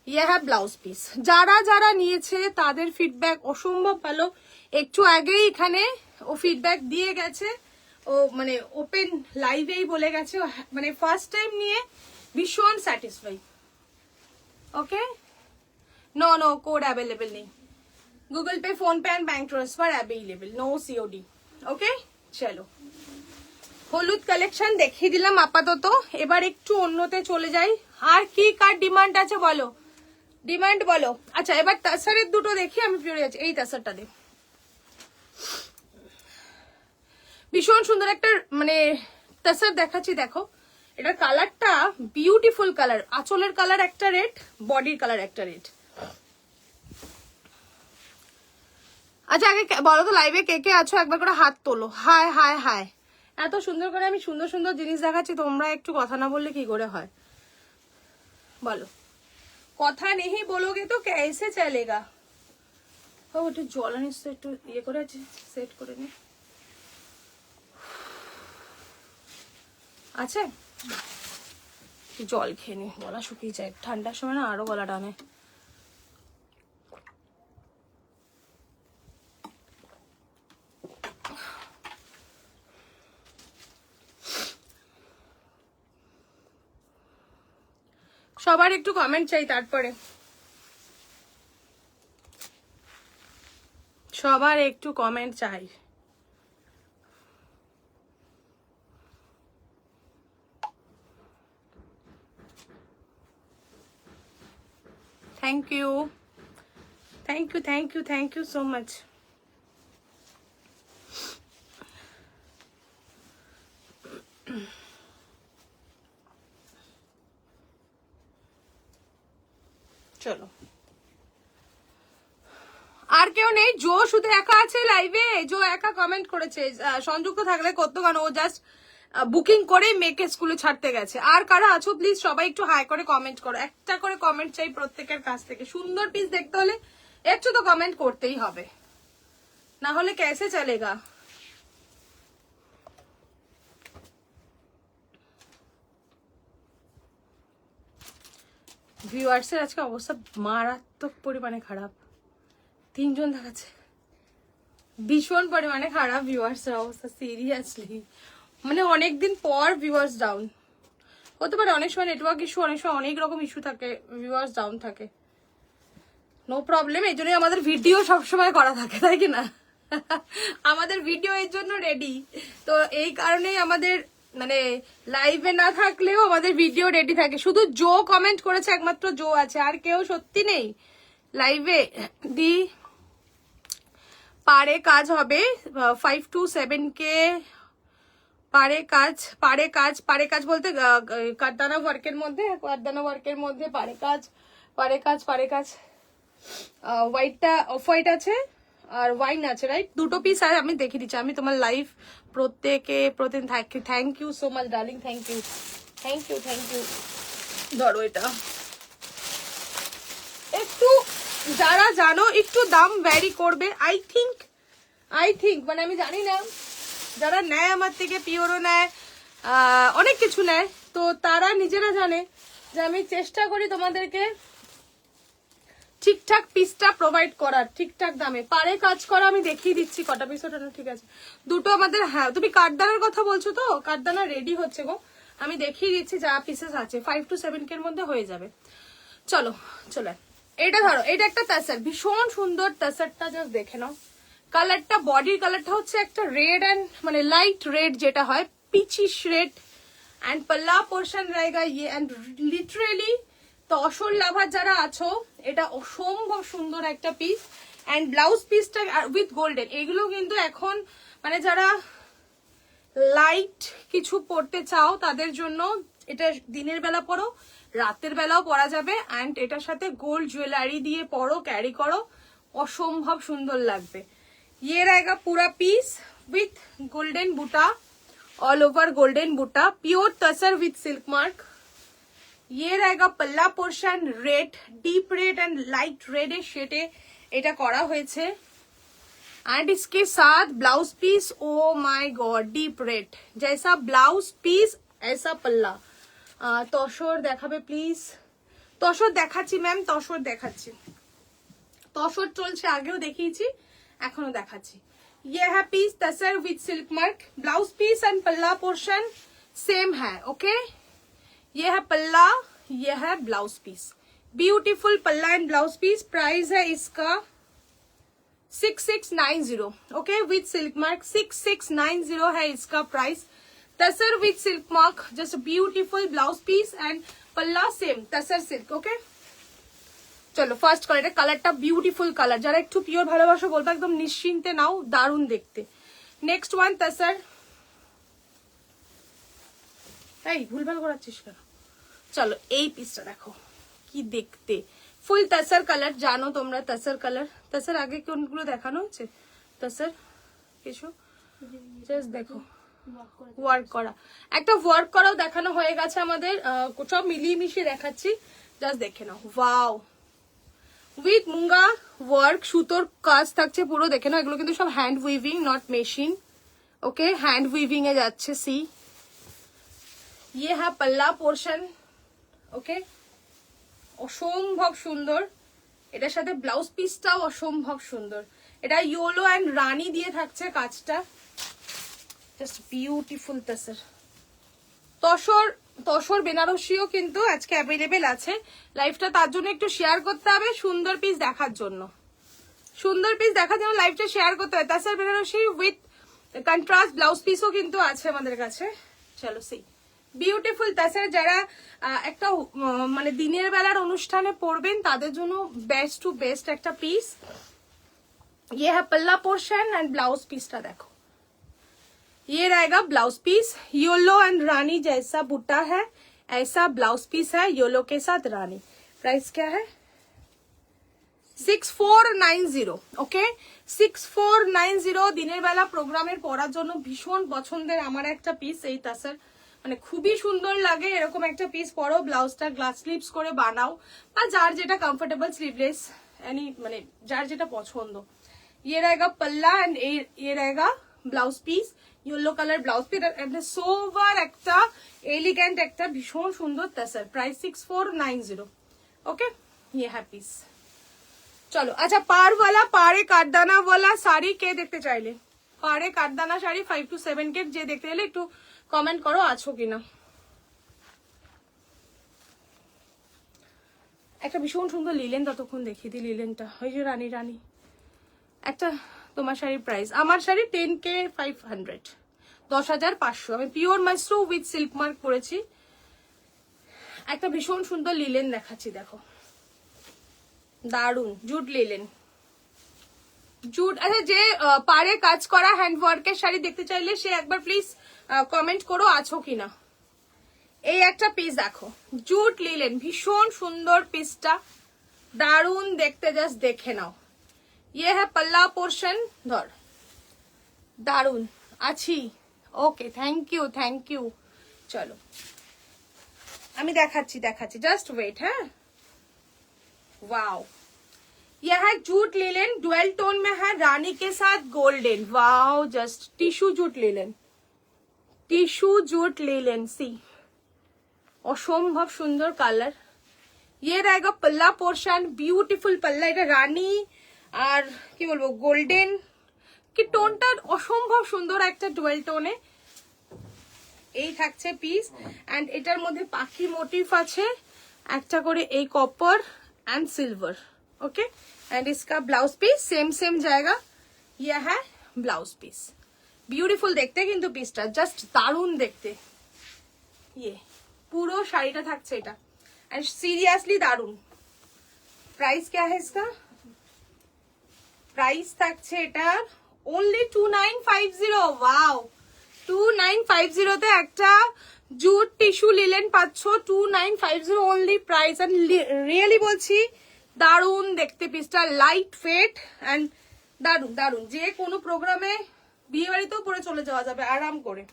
ये है ব্লাউজ পিস। যারা যারা নিয়েছে তাদের ফিডব্যাক অসম্ভব ভালো। একটু আগেই এখানে ও ফিডব্যাক দিয়ে গেছে, ও মানে ওপেন লাইভেই বলে গেছে, মানে ফার্স্ট টাইম নিয়ে ভীষণ satisfy. Okay, no no code available नहीं, Google Pay, PhonePe and bank transfer available, no COD. Okay, চলো হলুদ কালেকশন দেখিয়ে দিলাম আপাতত, এবার একটু অন্যতে চলে যাই। আর কি কার ডিমান্ড আছে বলো, ডিমান্ড বলো। আচ্ছা, এবার তাসারের দুটো দেখি, আমি ফিরে যাচ্ছি। এই তাসারটা দে, ভীষণ সুন্দর একটা মানে তাসার দেখাচ্ছি, দেখো এটার কালারটা বিউটিফুল কালার, আঁচলের কালার একটা রেড, বডির কালার একটা রেড। আচ্ছা আগে বলো তো লাইভে কে কে আছো, একবার করে হাত তোলো। হায় হায় হায়, এত সুন্দর করে আমি সুন্দর সুন্দর জিনিস দেখাচ্ছি, তোমরা একটু কথা না বললে কি করে হয় বলো? কথা নেই বলোগে তো कैसे चलेगा। ও একটু জল আনিস তো, একটু ইয়ে করে আছে, সেট করে নে। আচ্ছা জল খেয়ে নি, গলা শুকিয়ে যায় ঠান্ডার সময় না, আরো গলা টানে। সবার একটু কমেন্ট চাই, তারপরে সবার একটু কমেন্ট চাই। Thank you, thank you, thank you, thank you so much. চলো, আর কেউ নেই? জো শুধু একা আছে লাইভে, জো একা কমেন্ট করেছে। সংযুক্ত থাকলে করতো, কারণ ও জাস্ট বুকিং করে মেয়েকে স্কুলে ছাড়তে গেছে। আর কারা আছো প্লিজ সবাই একটু হাই করে কমেন্ট করো, একটা করে কমেন্ট চাই প্রত্যেকের কাছ থেকে। সুন্দর পিস দেখতে হলে একটু তো কমেন্ট করতেই হবে, না হলে कैसे चलेगा। ভিউয়ার্সের আজকে অবস্থা মারাত্মক পরিমাণে খারাপ, 3 জন দেখাচ্ছে, ভীষণ পরিমাণে খারাপ ভিউয়ার্সের অবস্থা, সিরিয়াসলি। মানে অনেকদিন পর ভিউয়ার্স ডাউন হতে পারে, অনেক সময় নেটওয়ার্ক ইস্যু, অনেক সময় অনেক রকম ইস্যু থাকে, ভিউয়ার্স ডাউন থাকে, নো প্রবলেম। এই জন্যই আমাদের ভিডিও সবসময় করা থাকে, তাই কি না? আমাদের ভিডিও এর জন্য রেডি, তো এই কারণেই আমাদের মানে লাইভে না থাকলেও আমাদের ভিডিও রেডি থাকে। শুধু জো কমেন্ট করেছে, একমাত্র জো আছে, আর কেউ সত্যি নেই লাইভে। দি পারে কাজ হবে 5 to 7K, পারে কাজ, পারে কাজ, পারে কাজ বলতে কারদানা ওয়ার্কের মধ্যে, কারদানা ওয়ার্কের মধ্যে পারে কাজ, পারে কাজ, পারে কাজ। হোয়াইটটা অফ হোয়াইট আছে আর ওয়াইন আছে, রাইট? দুটো পিস আছে, আমি দেখিয়ে দিচ্ছি। আমি তোমার লাইভ প্রত্যেকে প্রতিদিন থাকি। Thank you so much darling, thank you, thank you, thank you. ধরো এটা একটু, যারা জানো একটু দাম ভ্যারি করবে, আই থিঙ্ক মানে আমি জানি না, যারা নেয় আমার থেকে, পিওরও নেয়, অনেক কিছু নেয়, তো তারা নিজেরা জানে যে আমি চেষ্টা করি তোমাদেরকে ঠিকঠাক পিসটা প্রোভাইড করার, ঠিকঠাক দামে। পারে কাজ করা আমি দেখিয়ে দিচ্ছি কটা পিস, ওটা ঠিক আছে। দুটো আমাদের, হ্যাঁ তুমি কাঠদানার কথা বলছো তো, কাঠদানা রেডি হচ্ছে গো, আমি দেখিয়ে দিচ্ছি যা পিসেস আছে, 5 to 7K এর মধ্যে হয়ে যাবে। চলো চলে, এটা ধরো, এটা একটা তাসার, ভীষণ সুন্দর তাসারটা, জাস্ট দেখে নাও। কালারটা, বডির কালারটা হচ্ছে একটা রেড এন্ড মানে লাইট রেড যেটা হয়, পিচিশ রেড, এন্ড পাল্লা পোর্শন रहेगा ये, এন্ড লিটারেলি তসর লাভার যারা আছো, এটা অসম্ভব সুন্দর একটা পিস। এন্ড ব্লাউজ পিসটা উইথ গোল্ডেন, এগুলো কিন্তু এখন মানে যারা লাইট কিছু পরতে চাও তাদের জন্য এটা দিনের বেলা পরো, রাতের বেলাও পরা যাবে, এন্ড এটার সাথে গোল্ড জুয়েলারি দিয়ে পরো, ক্যারি করো, অসম্ভব সুন্দর লাগবে। ये रहेगा पूरा पीस विथ गोल्डन बूटा, ऑल ओवर गोल्डन बूटा, pure tussar with silk mark, ये रहेगा पल्ला portion, red, deep red and light red शेडे এটা করা হয়েছে। एंड इसके साथ blouse piece, oh my god, deep red जैसा ब्लाउज पीस ऐसा पल्ला। तसर দেখাবে প্লিজ, তসর দেখাচ্ছি ম্যাম, তসর দেখাচ্ছি, তসর চলছে, আগেও দেখিয়েছি এখনো দেখাচ্ছি। ये है piece tussar with silk mark, blouse piece and पल्ला पोर्शन सेम है। ओके, ये है पल्ला, ये है ब्लाउज पीस, ब्यूटीफुल पल्ला एंड ब्लाउज पीस। प्राइस है इसका 6690। ओके, विद सिल्क मार्क 6690 है इसका price. Tussar with silk mark, just beautiful blouse piece and पल्ला सेम तसर सिल्क। ओके, চলো ফার্স্ট কালার, এটা কালারটা বিউটিফুল কালার, যারা একটু পিওর ভালোবাসো বলবো একদম নিশ্চিন্তে নাও, দারুণ দেখতে। নেক্সট ওয়ান তসর, এই ভুলভাল করাচ্ছিস কেন? চলো এই পিসটা দেখো কি দেখতে, ফুল তসর কালার, জানো তোমরা তসর কালার। তসর আগে কোনগুলো দেখানো হচ্ছে? তসর কিছু জাস্ট দেখো ওয়ার্ক করা, একটা ওয়ার্ক করাও দেখানো হয়ে গেছে আমাদের, সব মিলিয়ে মিশিয়ে দেখাচ্ছি, জাস্ট দেখে নাও। ওয়াও, উইথ মুঙ্গা ওয়ার্ক, সুতোর কাজ থাকছে পুরো, দেখে নাও। এগুলো কিন্তু সব hand weaving, not machine. Okay, hand weaving এ যাচ্ছে। সি, ये है पल्ला पोर्शन। ওকে, অসম্ভব সুন্দর, এটার সাথে ব্লাউজ পিসটাও অসম্ভব সুন্দর। এটা ইয়েলো এন্ড রানী দিয়ে থাকছে কাজটা, জাস্ট বিউটিফুল তসর। তসর, তসর বেনারসিও কিন্তু আজকে অ্যাভেলেবেল আছে। লাইভটা তার জন্য একটু শেয়ার করতে হবে, সুন্দর পিস দেখার জন্য, সুন্দর পিস দেখার জন্য লাইভটা শেয়ার করতে হবে। Tussar Banarasi with contrast blouse পিসও কিন্তু আছে আমাদের কাছে। চলো সি, বিউটিফুল তসর, যারা একটা মানে দিনের বেলার অনুষ্ঠানে পরবেন তাদের জন্য বেস্ট টু বেস্ট একটা পিস। ये है पल्ला पोर्शन एंड ब्लाउज पीसটা দেখো, ये रहेगा ब्लाउज पीस, येलो एंड रानी जैसा बुट्टा है ऐसा ब्लाउज पीस है, येलो के साथ रानी। प्राइस क्या है? 6490। ওকে, 6490। দিনের বেলা প্রোগ্রামের পরার জন্য ভীষণ পছন্দের আমার একটা পিস এই তসর, মানে খুবই সুন্দর লাগে। এরকম একটা পিস পরো, ব্লাউজটা গ্লাস স্লিভস করে বানাও, বা যার যেটা কমফোর্টেবল, স্লিভলেস, এনি মানে যার যেটা পছন্দ। ये रहेगा पल्ला एंड ये रहेगा blouse piece, yellow colour blouse piece, and সোভার একটা এলিগেন্ট একটা ভীষণ সুন্দর তসর। প্রাইস 6490। ওকে, ये है পিস। চলো, আচ্ছা পাড়ওয়ালা, পাড়ে কাঠদানা ওয়ালা শাড়ি কে দেখতে চাইলে, পাড়ে কাঠদানা শাড়ি 5 to 7 কে যে দেখতে চাইলে একটু কমেন্ট করো আছো কিনা। একটা ভীষণ সুন্দর লিলেন, ততক্ষণ দেখিয়ে দিই লিলেনটা, ওই যে রানী রানী একটা। তোমার শাড়ির প্রাইস, আমার শাড়ি 10K 500, 10,500। আমি পিওর মাইস্রো উইথ সিল্ক মার্ক করেছি। একটা ভীষণ সুন্দর লিলেন দেখাচ্ছি, দেখো দারুন জুট লিলেন, জুট। আচ্ছা, যে পারে কাজ করা হ্যান্ড ওয়ার্কের শাড়ি দেখতে চাইলে সে একবার প্লিজ কমেন্ট করো আছো কিনা। এই একটা পিস দেখো, জুট লিলেন, ভীষণ সুন্দর পিসটা, দারুন দেখতে, জাস্ট দেখে নাও। ये है पल्ला पोर्शन, ধর দারুন আছি। ওকে, থ্যাংক ইউ থ্যাংক ইউ। চলো আমি দেখাচ্ছি দেখাচ্ছি, জাস্ট ওয়েট। হ্যাঁ, वाओ, यह है जूट लिलेन, डुअल टोन में है, रानी के साथ golden. Wow, just tissue jute linen, tissue jute linen. See, অসম্ভব সুন্দর কালার। ये रहेगा पल्ला पोर्शन, ब्यूटीफुल पल्ला। এটা রানী আর কি বলবো গোল্ডেন কি টোনটা অসম্ভব সুন্দর একটা ডুয়েল টোনে। এই থাকছে পিস, এন্ড এটার মধ্যে পাখি মোটিভ আছে একটা করে, এই copper and silver. Okay, and इसका ब्लाउज पीस सेम सेम जाएगा। यह है ब्लाउज पीस, ब्यूटीफुल देखते কিন্তু পিসটা জাস্ট দারুণ দেখতে। ये পুরো শাড়িটা থাকছে এটা, এন্ড সিরিয়াসলি দারুণ। प्राइस क्या है इसका? प्राइस থাকছে এটা only 2950। वाओ, 2950 তে একটা জুট টিস্যু লিলেন পাচ্ছ, 2950 অনলি প্রাইস। এন্ড রিয়েলি বলছি দারুন দেখতে পিসটা, লাইট ওয়েট এন্ড দারুন দারুন। যে কোনো প্রোগ্রামে, বিয়ে বাড়িতেও পরে চলে যাওয়া যাবে আরাম করে।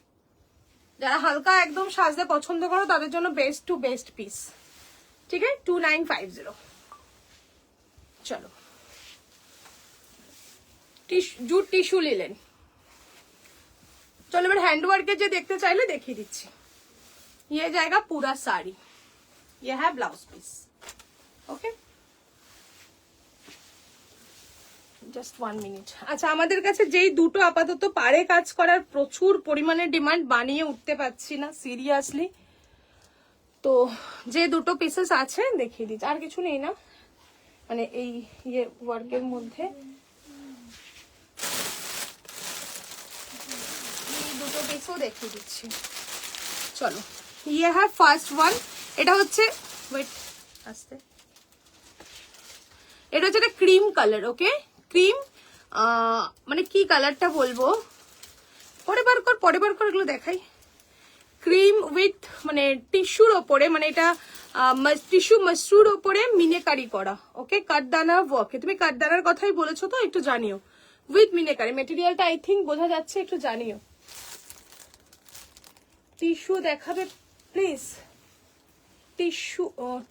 যারা হালকা একদম সাজতে পছন্দ করো তাদের জন্য বেস্ট টু বেস্ট পিস। ठीक है 2950। चलो जूट टिश्यू নিলেন। चलो এবার হ্যান্ডওয়ার্কে যে দেখতে চাইলে দেখিয়ে দিচ্ছি। ये जाएगा पूरा साड़ी, ये है blouse piece. Okay just 1 minute. আচ্ছা আমাদের কাছে যেই দুটো আপাতত পারে কাজ করার প্রচুর পরিমাণে ডিমান্ড, বানিয়ে উঠতে পারছি না সিরিয়াসলি, তো যে দুটো পিসেস আছে দেখিয়ে দিচ্ছি। আর কিছু নেই না মানে এই ইয়ে ওয়ার্কের মধ্যে, এই দুটো পিসও দেখিয়ে দিচ্ছি। চলো ये है ফার্স্ট ওয়ান। এটা হচ্ছে ওয়েট আস্তে, এটা হচ্ছে একটা ক্রিম কালার। ওকে ক্রিম মানে কি কালারটা বলবো, পরে বার কর এগুলো দেখাই। ক্রিম উইথ মানে টিস্যুর ওপরে, মানে এটা টিস্যু মাশরুর ওপরে মিনেকারি করা। ওকে কাঠদানা ওয়ার্কে, তুমি কাঠদানার কথাই বলেছো তো, একটু জানিও। উইথ মিনেকারি, মেটেরিয়ালটা আই থিঙ্ক বোঝা যাচ্ছে, একটু জানিও। টিস্যু দেখাবে প্লিজ, টিস্যু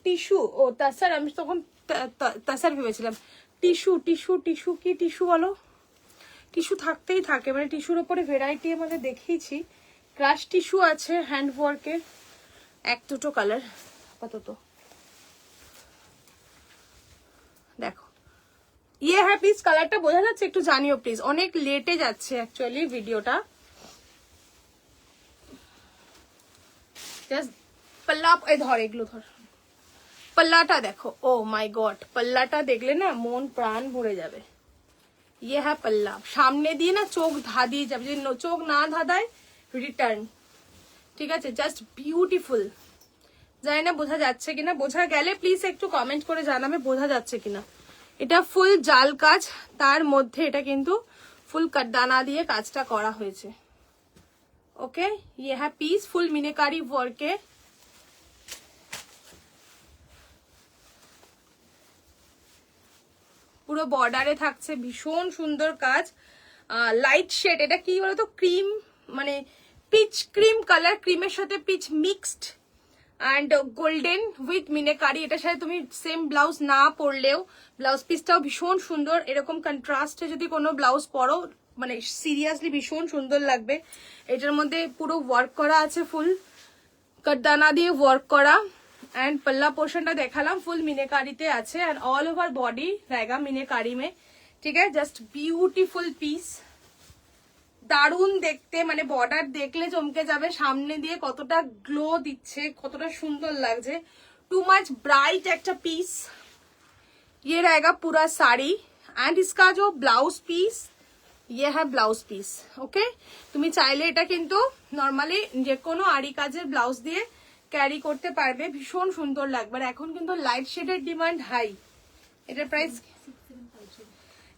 টিস্যু ও তাসার, আমি তখন তাসার ভেবেছিলাম। টিস্যু টিস্যু টিস্যু কি টিস্যু বলো, টিস্যু থাকতেই থাকে, মানে টিস্যুর ওপরে ভ্যারাইটি আমাদের দেখিয়েছি। ক্রাশ টিস্যু আছে হ্যান্ড ওয়ার্কের, এক দুটো কালার আপাতত। দেখো ইয়ে হ্যাঁ প্লিজ, কালারটা বোঝা যাচ্ছে একটু জানিও প্লিজ, অনেক লেটে যাচ্ছে অ্যাকচুয়ালি ভিডিওটা। জাস্ট পাল্লা ধর, এগুলো ধর, পাল্লাটা দেখো। ও মাই গড, পাল্লাটা দেখলে না মন প্রাণ ভরে যাবে। ইয়ে হ্যাঁ পাল্লা, সামনে দিয়ে না চোখ ধাঁধিয়ে যাবে, যদি চোখ না ধাঁধায় রিটার্ন। ঠিক আছে জাস্ট বিউটিফুল। জানি না বোঝা যাচ্ছে কিনা, বোঝা গেলে প্লিজ একটু কমেন্ট করে জানাবে বোঝা যাচ্ছে কিনা। এটা ফুল জাল কাজ, তার মধ্যে এটা কিন্তু ফুল কাঠদানা দিয়ে কাজটা করা হয়েছে। ওকে ইয়ে হ্যাঁ পিস ফুল মিনেকারি ওয়ার্কে। পুরো বর্ডারে থাকছে, ভীষণ সুন্দর কাজ। লাইট শেড, এটা কি বলতো ক্রিম মানে পিচ ক্রিম কালার, ক্রিমের সাথে peach mixed and golden with meenakari. এটার সাথে তুমি সেম ব্লাউজ না পরলেও ব্লাউজ পিসটাও ভীষণ সুন্দর। এরকম কন্ট্রাস্টে যদি কোনো ব্লাউজ পরো মানে সিরিয়াসলি ভীষণ সুন্দর লাগবে। এটার মধ্যে পুরো ওয়ার্ক করা আছে, ফুল কাঠদানা দিয়ে ওয়ার্ক করা। एंड पल्ला पोर्शनটা দেখালাম ফুল মিনেকারিতে আছে एंड ऑल ओवर बॉडी रहेगा মিনেকারি में। ठीक है जस्ट ब्यूटीफुल পিস, দারুণ দেখতে, মানে বর্ডার দেখলে চমকে যাবে, সামনে দিয়ে কতটা গ্লো দিচ্ছে, কতটা সুন্দর লাগছে। टू मच ब्राइट একটা পিস। ये रहेगा पूरा साड़ी एंड इसका जो ब्लाउज पीस ये है ब्लाउज पीस। ओके তুমি চাইলে এটা কিন্তু নরমালি যে কোনো আরি কাজের ব্লাউজ দিয়ে ক্যারি করতে পারবে, ভীষণ সুন্দর লাগবে। আর এখন কিন্তু লাইট শেডের ডিমান্ড হাই।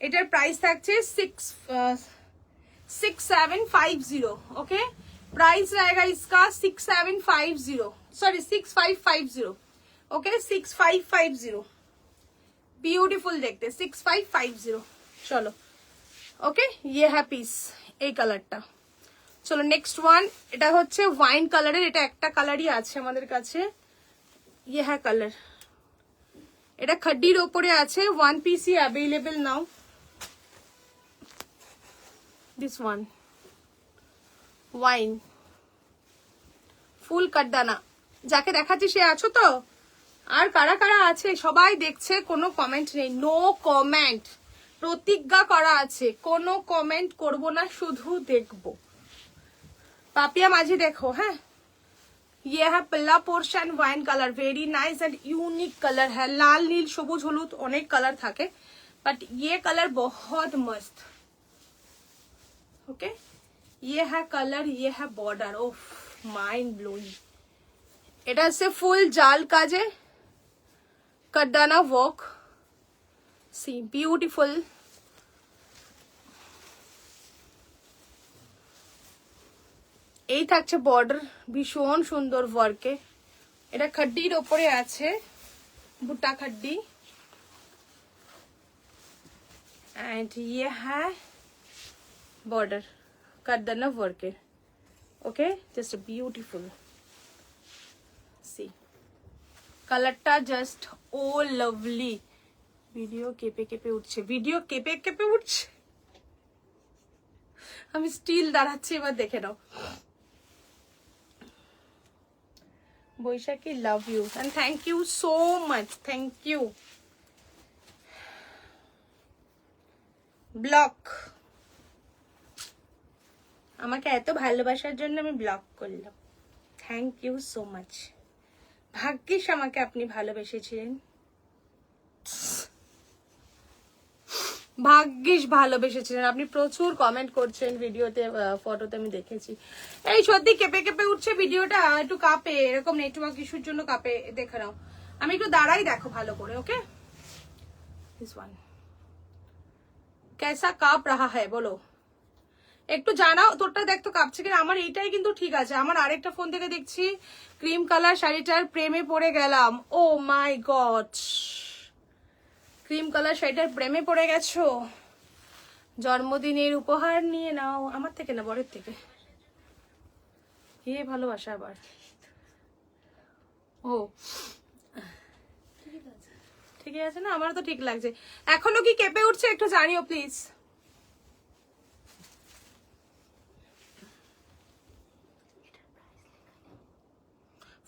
এটার প্রাইস থাকছে 6750। ओके प्राइस रहेगा इसका 6750, सॉरी 6550। ओके 6550 ब्यूटीफुल देखते 6550। चलो ओके ये है পিস এই কালারটা। চলো নেক্সট ওয়ান, এটা হচ্ছে ওয়াইন কালারের, এটা একটা কালারই আছে আমাদের কাছে। ইয়ে হ্যাঁ কালার, এটা খাড্ডির ওপরে আছে, ওয়ান পিসই available now. This one wine full কাঠদানা, যাকে দেখাচ্ছি সে আছো তো? আর কারা কারা আছে সবাই দেখছে, কোনো কমেন্ট নেই, নো কমেন্ট, প্রতিজ্ঞা করা আছে কোনো কমেন্ট করব না, শুধু দেখবো। पापिया माझी देखो है, ये है पल्ला portion wine colour, very nice and unique colour है। लाल नील सबुज हलुद अनेक कलर थाके बट ये कलर बहुत मस्त। ओके ये है कलर, ये है बॉर्डर, ओफ माइंड ब्लोइंग। এটা হচ্ছে ফুল জাল কাজে কাঠদানা ওয়ার্ক, সি বিউটিফুল। এই থাকছে বর্ডার, ভীষণ সুন্দর ওয়ার্কে। এটা খাড্ডির ওপরে আছে, বুটা খাড্ডি। एंड ये है बॉर्डर কাঠদানা ওয়ার্কের। ওকে জাস্ট বিউটিফুল, সি কালারটা জাস্ট ও লাভলি। ভিডিও কেঁপে কেঁপে উঠছে, ভিডিও কেঁপে কেঁপে উঠছে। আমি স্টিল দাঁড়াচ্ছি, এবার দেখে নাও। Baishakhi, love you and thank you so much, thank you. Block, আমাকে এত ভালোবাসার জন্য আমি ব্লক করলাম। Thank you so much. ভাগ্যিস আমাকে আপনি ভালোবেসেছিলেন, ভাগ্যিস ভালোবেসেছিলেন আপনি। প্রচুর কমেন্ট করছেন ভিডিওতে, ফটোতে আমি দেখেছি। এই সত্যি কেঁপে কেঁপে উঠছে ভিডিওটা, একটু কাঁপে, এরকম নেটওয়ার্ক ইস্যুর জন্য কাঁপে। দেখে নাও, আমি একটু দাঁড়াই, দেখো ভালো করে। ওকে, দিস ওয়ান कैसा কাঁপ রাহা হ্যায় বলো, একটু জানাও। তোরটা দেখতো কাঁপছে কিনা। আমার এইটাই কিন্তু ঠিক আছে। আমার আরেকটা ফোন থেকে দেখছি ক্রিম কালার শাড়িটার প্রেমে পড়ে গেলাম। ও মাই গড, ক্রিম কালার শাড়িটার প্রেমে পড়ে গেছো। জন্মদিনের উপহার নিয়ে নাও, আমার থেকে না, বরের থেকে। এ ভালোবাসা আবার। ও ঠিক আছে না, আমার তো ঠিক লাগছে। এখনো কি কেঁপে উঠছে একটু জানিও প্লিজ।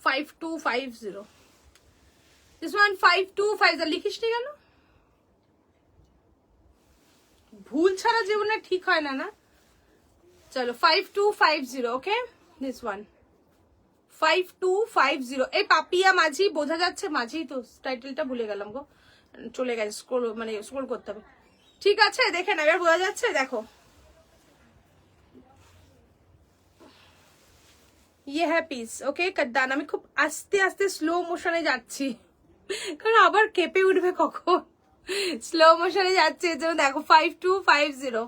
$5250, this one 5250 লিখিস নি কেন? ভুল ছাড়া জীবনে ঠিক হয় না, না? চলো 5250, ওকে, দিস ওয়ান 5250। এই পাপিয়া মাঝি, বোঝা যাচ্ছে মাঝি তো, টাইটেলটা ভুলে গেলাম গো, চলে গেছে, স্ক্রল মানে স্ক্রল করতে হবে। ঠিক আছে, দেখে না, এবার বোঝা যাচ্ছে, দেখো। ये है পিস, ওকে কদ্দান। আমি খুব আস্তে আস্তে স্লো মোশনে যাচ্ছি, কারণ আবার কেঁপে উঠবে কখন। স্লো মোশনে যাচ্ছে, এর জন্য দেখো 5250।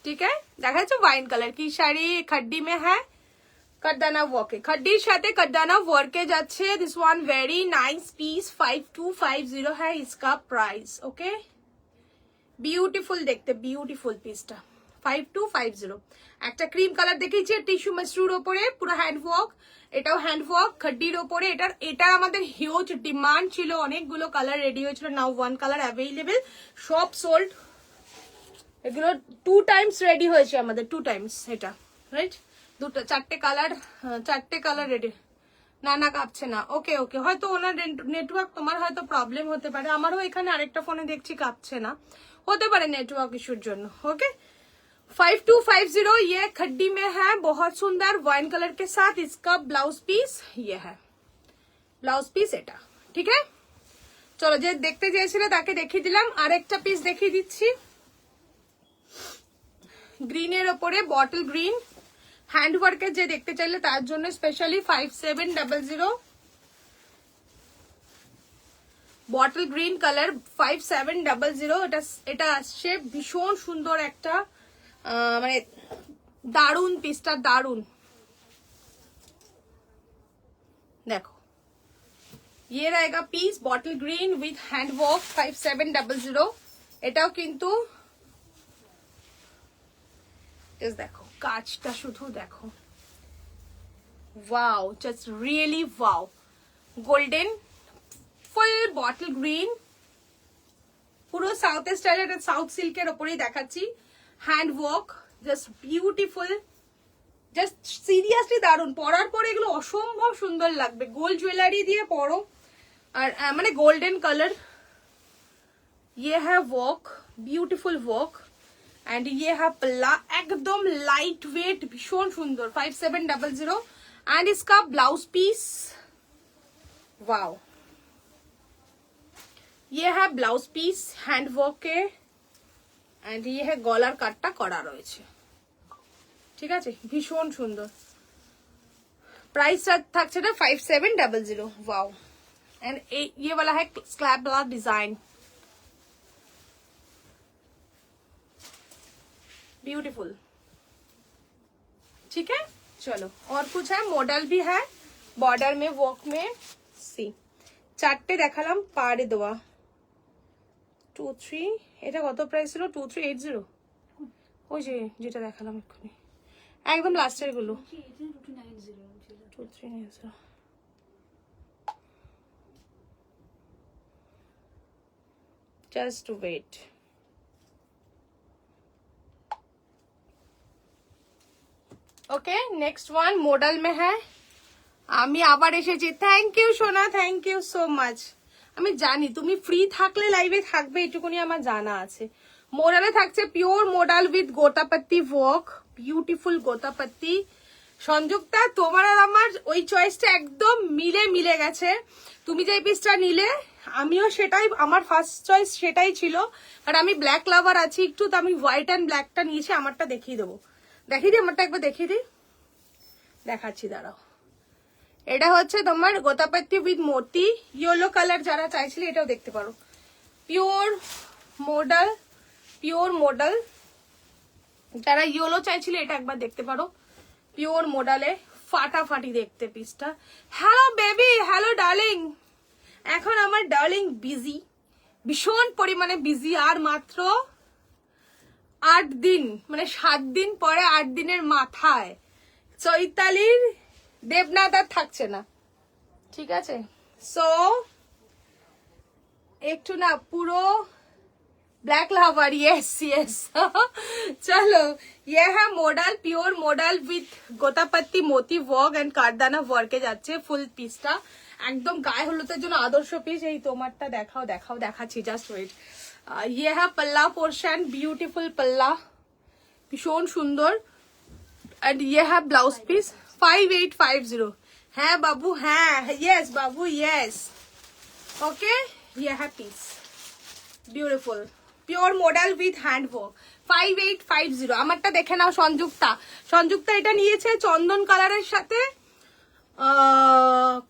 ঠিক আছে, দেখা যাচ্ছে ওয়াইন কালার কি শাড়ি, খড্ডি মে হ্যাঁ, কদ্দানা ওয়ার্কে, খড্ডির সাথে কদ্দানা ওয়ার্কে যাচ্ছে। This one very nice piece, 5250 হ্যাঁ इसका প্রাইস। ওকে, বিউটিফুল দেখতে, বিউটিফুল পিসটা 5250। একটা ক্রিম কালার দেখিয়েছি টিস্যু মাশরুর ওপরে, পুরো হ্যান্ড ওয়ার্ক, এটাও হ্যান্ড ওয়ার্ক খড্ডির ওপরে। এটা আমাদের হিউজ ডিমান্ড ছিল, অনেকগুলো কালার রেডি হয়েছিল, নাও ওয়ান কালার অ্যাভেলেবেল, সব সোল্ড। এগুলো 2 টাইমস রেডি হয়েছে আমাদের, 2 টাইমস। এটা রাইট, দুটো চারটে কালার রেডি। না না, কাঁপছে না। ওকে ওকে, হয়তো ওনার নেটওয়ার্ক, তোমার হয়তো প্রবলেম হতে পারে। আমারও এখানে আরেকটা ফোনে দেখছি কাঁপছে না, হতে পারে নেটওয়ার্ক ইস্যুর জন্য। ওকে, 5250 ये खड्डी में है, बहुत सुंदर वाइन कलर के साथ। इसका ब्लाउज पीस ये है, ব্লাউজ পিস এটা। ঠিক আছে, চলো, যে দেখতে চেয়েছিলে তাকে দেখিয়ে দিলাম। আরেকটা পিস দেখিয়ে দিচ্ছি, গ্রিনের ওপরে, বটল গ্রিন হ্যান্ড ওয়ার্কের, যে দেখতে চাইলে তার জন্য স্পেশালি 5700। Bottle green colour 5700। এটা আসছে ভীষণ সুন্দর একটা, মানে দারুন পিসটা, দারুন। দেখো, ये रहेगा piece bottle green with hand work 5700। এটাও কিন্তু দেখো কাজটা শুধু দেখো, wow, just really wow. Golden full bottle green, পুরো সাউথ স্টাইল, এটা সাউথ সিল্কের ওপরেই দেখাচ্ছি। Hand work, just beautiful, just seriously দারুন। পরার পরে এগুলো অসম্ভব সুন্দর লাগবে, গোল্ড জুয়েলারি দিয়ে পরো। আর মানে গোল্ডেন কালার, ये है वर्क, ब्यूटीफुल वर्क, एंड ये है पल्ला, एकदम लाइट वेट, भीषण सुंदर 5700। एंड इसका ब्लाउज पीस, वाओ, ये है ब्लाउज पीस हैंड वर्क के, एंड ये है गलार काटटा करा रयेछे। ठीक है, भीषण सुंदर। प्राइस থাকছে না 5700। वाओ, एंड ये वाला है स्लैब वाला डिजाइन, ब्यूटीफुल। ठीक है, चलो, और कुछ है, मॉडल भी है बॉर्डर में, वर्क में। सी চারটে দেখালাম পাড়ে দেওয়া। 23, এটা কত প্রাইস ছিল? 2380। ওই যে যেটা দেখালাম এক্ষুনি, একদম লাস্টের গুলো 2390। Just wait. Okay, next one model মে হ্যাঁ। আমি আবার এসেছি, থ্যাংক ইউ সোনা, থ্যাংক ইউ সো মাচ। আমি জানি তুমি ফ্রি থাকলে লাইভে থাকবে, এটুকুনি আমার জানা আছে। মোডালে থাকছে পিওর মোডাল উইথ গোতাপাত্তি ওয়ার্ক, বিউটিফুল গোতাপাত্তি। সংযুক্তা তোমার আর আমার ওই চয়েসটা একদম মিলে গেছে। তুমি যে পিসটা নিলে আমিও সেটাই, আমার ফার্স্ট চয়েস সেটাই ছিল। আর আমি ব্ল্যাক লাভার আছি একটু, তো আমি হোয়াইট অ্যান্ড ব্ল্যাকটা নিয়েছি। আমারটা দেখিয়ে দেবো, দেখিয়ে দিই আমারটা একবার, দেখিয়ে দিই, দেখাচ্ছি দাঁড়াও। এটা হচ্ছে তোমার গোতাপাত্তি উইথ মোতি, ইয়েলো কালার যারা চাইছিলে এটাও দেখতে পারো। পিওর মডেল, পিওর মডেল যারা ইয়েলো চাইছিলে এটা একবার দেখতে পারো। পিওর মডেলে ফাটাফাটি দেখতে পিসটা। Hello baby, hello darling. এখন আমার ডার্লিং বিজি, ভীষণ পরিমাণে বিজি। আর মাত্র 8 দিন, মানে 7 দিন পরে 8 দিনের মাথায় চৈতালির দেবনাথ আর থাকছে না, ঠিক আছে? সো একটু না পুরো ब्लैक लवर, यस यस। चलो ये है मॉडल, प्योर मॉडल विथ गोतापत्ती मोती वर्क एंड কারদানা ওয়ার্কে যাচ্ছে ফুল পিসটা, একদম গায়ে হলুদের জন্য আদর্শ পিস। এই তোমারটা দেখাও দেখাও, দেখাচ্ছি, জাস্ট ওয়েট। ये है पल्ला पोर्शन, ब्यूटीफुल पल्ला, ভীষণ সুন্দর। एंड ये है ब्लाउज पीस 5850। है बाबू, है यस बाबू, यस ओके। ये है piece beautiful pure model with hand work 5850। আমারটা দেখে নাও সংযুক্তা। সংযুক্তা এটা নিয়েছে চন্দন কালারের সাথে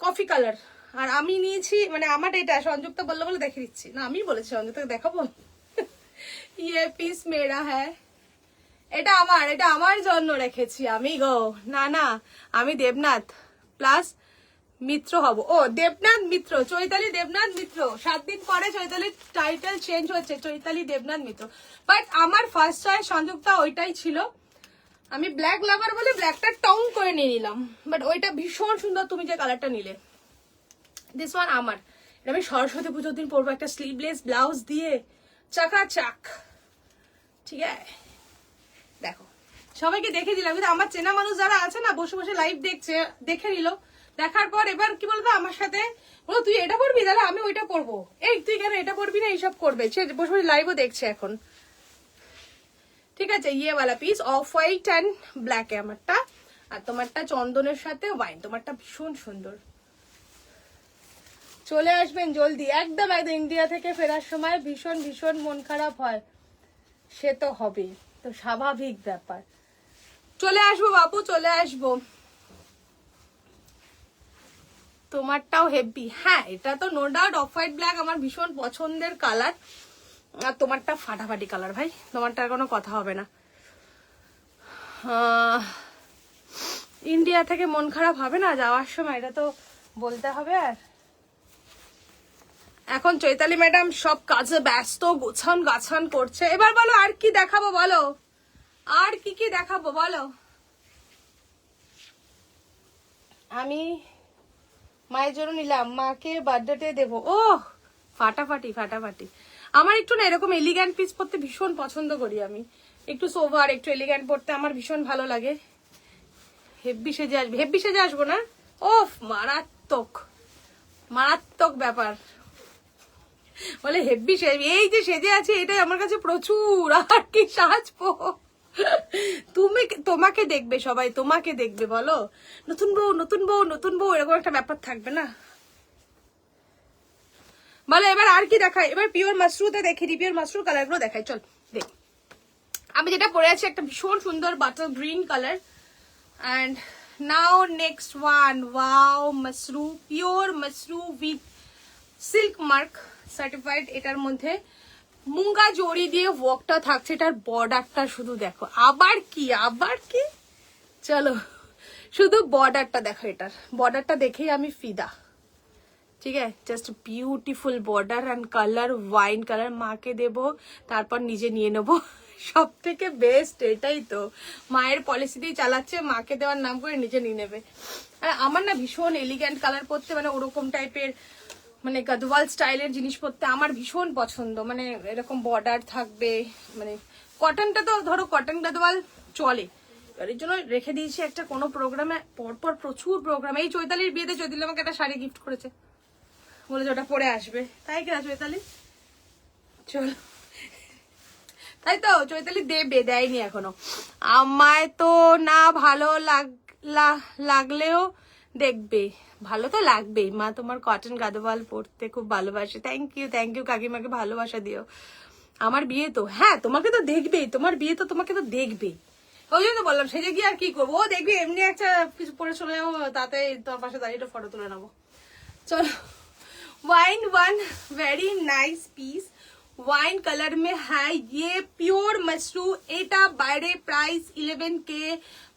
কফি কালার, আর আমি নিয়েছি, মানে আমার এটা সংযুক্তা বললো বলে দেখে দিচ্ছি, না আমি বলেছি সংযুক্তাকে দেখাবো। ইয়ে পিস মেরা হ্যাঁ, এটা আমার জন্য রেখেছি আমি গো। না না, আমি দেবনাথ প্লাস মিত্র হব। ও দেবনাথ মিত্র, চৈতালি দেবনাথ মিত্র। 7 দিন পরে চৈতালির টাইটেল চেঞ্জ হচ্ছে, চৈতালি দেবনাথ মিত্র। বাট আমার ফার্স্ট চয়েস সংযুক্তা ওইটাই ছিল। আমি ব্ল্যাক লাভার বলে ব্ল্যাকটা টং করে নিয়ে নিলাম, বাট ওইটা ভীষণ সুন্দর তুমি যে কালারটা নিলে। দিস ওয়ান আমার, এটা আমি সরস্বতী পুজোর দিন পরবো, একটা স্লিভলেস ব্লাউজ দিয়ে চাকাচাক, ঠিক আছে? দেখো সবাইকে দেখে দিলাম, কিন্তু আমার চেনা মানুষ যারা আছে না বসে বসে লাইভ দেখছে, দেখে নিল। দেখার পর এবার কি বলতো আমার সাথে বলো, তুই এটা পড়বি, দাদা আমি ওইটা পড়বো, এই তুই কেন এটা পড়বি না, এইসব করবে। সে বসে বসে লাইভও দেখছে এখন, ঠিক আছে? ইয়ে वाला piece off white and black এ আমারটা, আর তোমারটা চন্দনের সাথে ওয়াইন। তোমারটা ভীষণ সুন্দর। চলে আসবেন জলদি, একদম একদম। ইন্ডিয়া থেকে ফেরার সময় ভীষণ ভীষণ মন খারাপ হয়, সে তো হবে, তো স্বাভাবিক ব্যাপার। চলে আসবো বাবু, চলে আসবো। তোমারটাও হেভি, হ্যাঁ এটা তো no doubt. Off white black আমার ভীষণ পছন্দের কালার, আর তোমারটা ফাটাফাটি কালার ভাই, তোমারটার কোনো কথা হবে না। ইন্ডিয়া থেকে মন খারাপ হবে না যাওয়ার সময়, এটা তো বলতে হবে। আর এখন চৈতালি ম্যাডাম সব কাজে ব্যস্ত, গোছান গাছান করছে। এবার বলো আর কি দেখাবো, বলো আর কি কি দেখাবো বলো। আমি মায়ের জন্য নিলাম, মাকে বার্থডেতে দেবো। ও ফাটাফাটি ফাটাফাটি। আমার একটু না এরকম এলিগ্যান্ট পিস পরতে ভীষণ পছন্দ করি আমি, একটু সোভার একটু এলিগ্যান্ট পরতে আমার ভীষণ ভালো লাগে। হেব্বি সেজে আসবে, হেব্বি সেজে আসবো না, ওফ মারাত্মক মারাত্মক ব্যাপার। বলে হেব্বি সেজে, এই যে সেজে আছে এটাই আমার কাছে প্রচুর। আর কি সাজবো, তুমি তোমাকে দেখবে সবাই, তোমাকে দেখবে। বলো নতুন বউ নতুন বউ নতুন বউ, এরকম একটা ব্যাপার থাকবে না? বলো এবার আর কি দেখাই, এবার পিওর মাশরুতে দেখে দিই, পিওর মাশরু কালার গুলো দেখাই। চল দেখ, আমি যেটা পরে আছি একটা ভীষণ সুন্দর butter green colour. And now next one, wow Mashru, pure Mashru with silk mark certified. এটার মধ্যে মুঙ্গা জড়ি দিয়ে ওয়ার্কটা থাকছে, এটার বর্ডারটা শুধু দেখো। আবার কি আবার কি, চলো শুধু বর্ডারটা দেখো, এটার বর্ডারটা দেখেই আমি ফিদা, ঠিক আছে? Just beautiful border and colour wine colour. মাকে দেব, তারপর নিজে নিয়ে নেবো, সব থেকে বেস্ট এটাই তো। মায়ের পলিসিতেই চালাচ্ছে, মাকে দেওয়ার নাম করে নিজে নিয়ে নেবে। আর আমার না ভীষণ এলিগ্যান্ট কালার পরতে, মানে ওরকম টাইপের মানে গাদওয়াল স্টাইলের জিনিস পরতে আমার ভীষণ পছন্দ, মানে এরকম বর্ডার থাকবে, মানে কটনটা তো ধরো কটন গাদওয়াল চলে, এর জন্য রেখে দিয়েছি একটা কোনো প্রোগ্রামে, পরপর প্রচুর প্রোগ্রাম। এই চৈতালির বিয়েতে চৈতালি আমাকে একটা শাড়ি গিফট করেছে, বলেছে ওটা পরে আসবে, তাই কিনা চৈতালি? চলো, তাই তো চৈতালি দেবে, দেয়নি এখনো। আমায় তো না ভালো লাগলেও দেখবে, ভালো তো লাগবেই। মা তোমার কটন গাদওয়াল পরতে খুব ভালোবাসে। থ্যাংক ইউ কাকিমাকে ভালোবাসা দিও। আমার বিয়ে তো, হ্যাঁ তোমাকে তো দেখবেই, তোমার বিয়ে তো তোমাকে তো দেখবেই, ওই জন্য তো বললাম সেজে গিয়ে আর কি করবো, ও দেখবি এমনি একটা কিছু পরে চলে যাবো, তাতে তোমার পাশে দাঁড়িয়ে ফটো তুলে নেবো। चलो wine one very nice piece wine colour में है, ये प्योर मशरू, এটা বাইরে প্রাইস 11K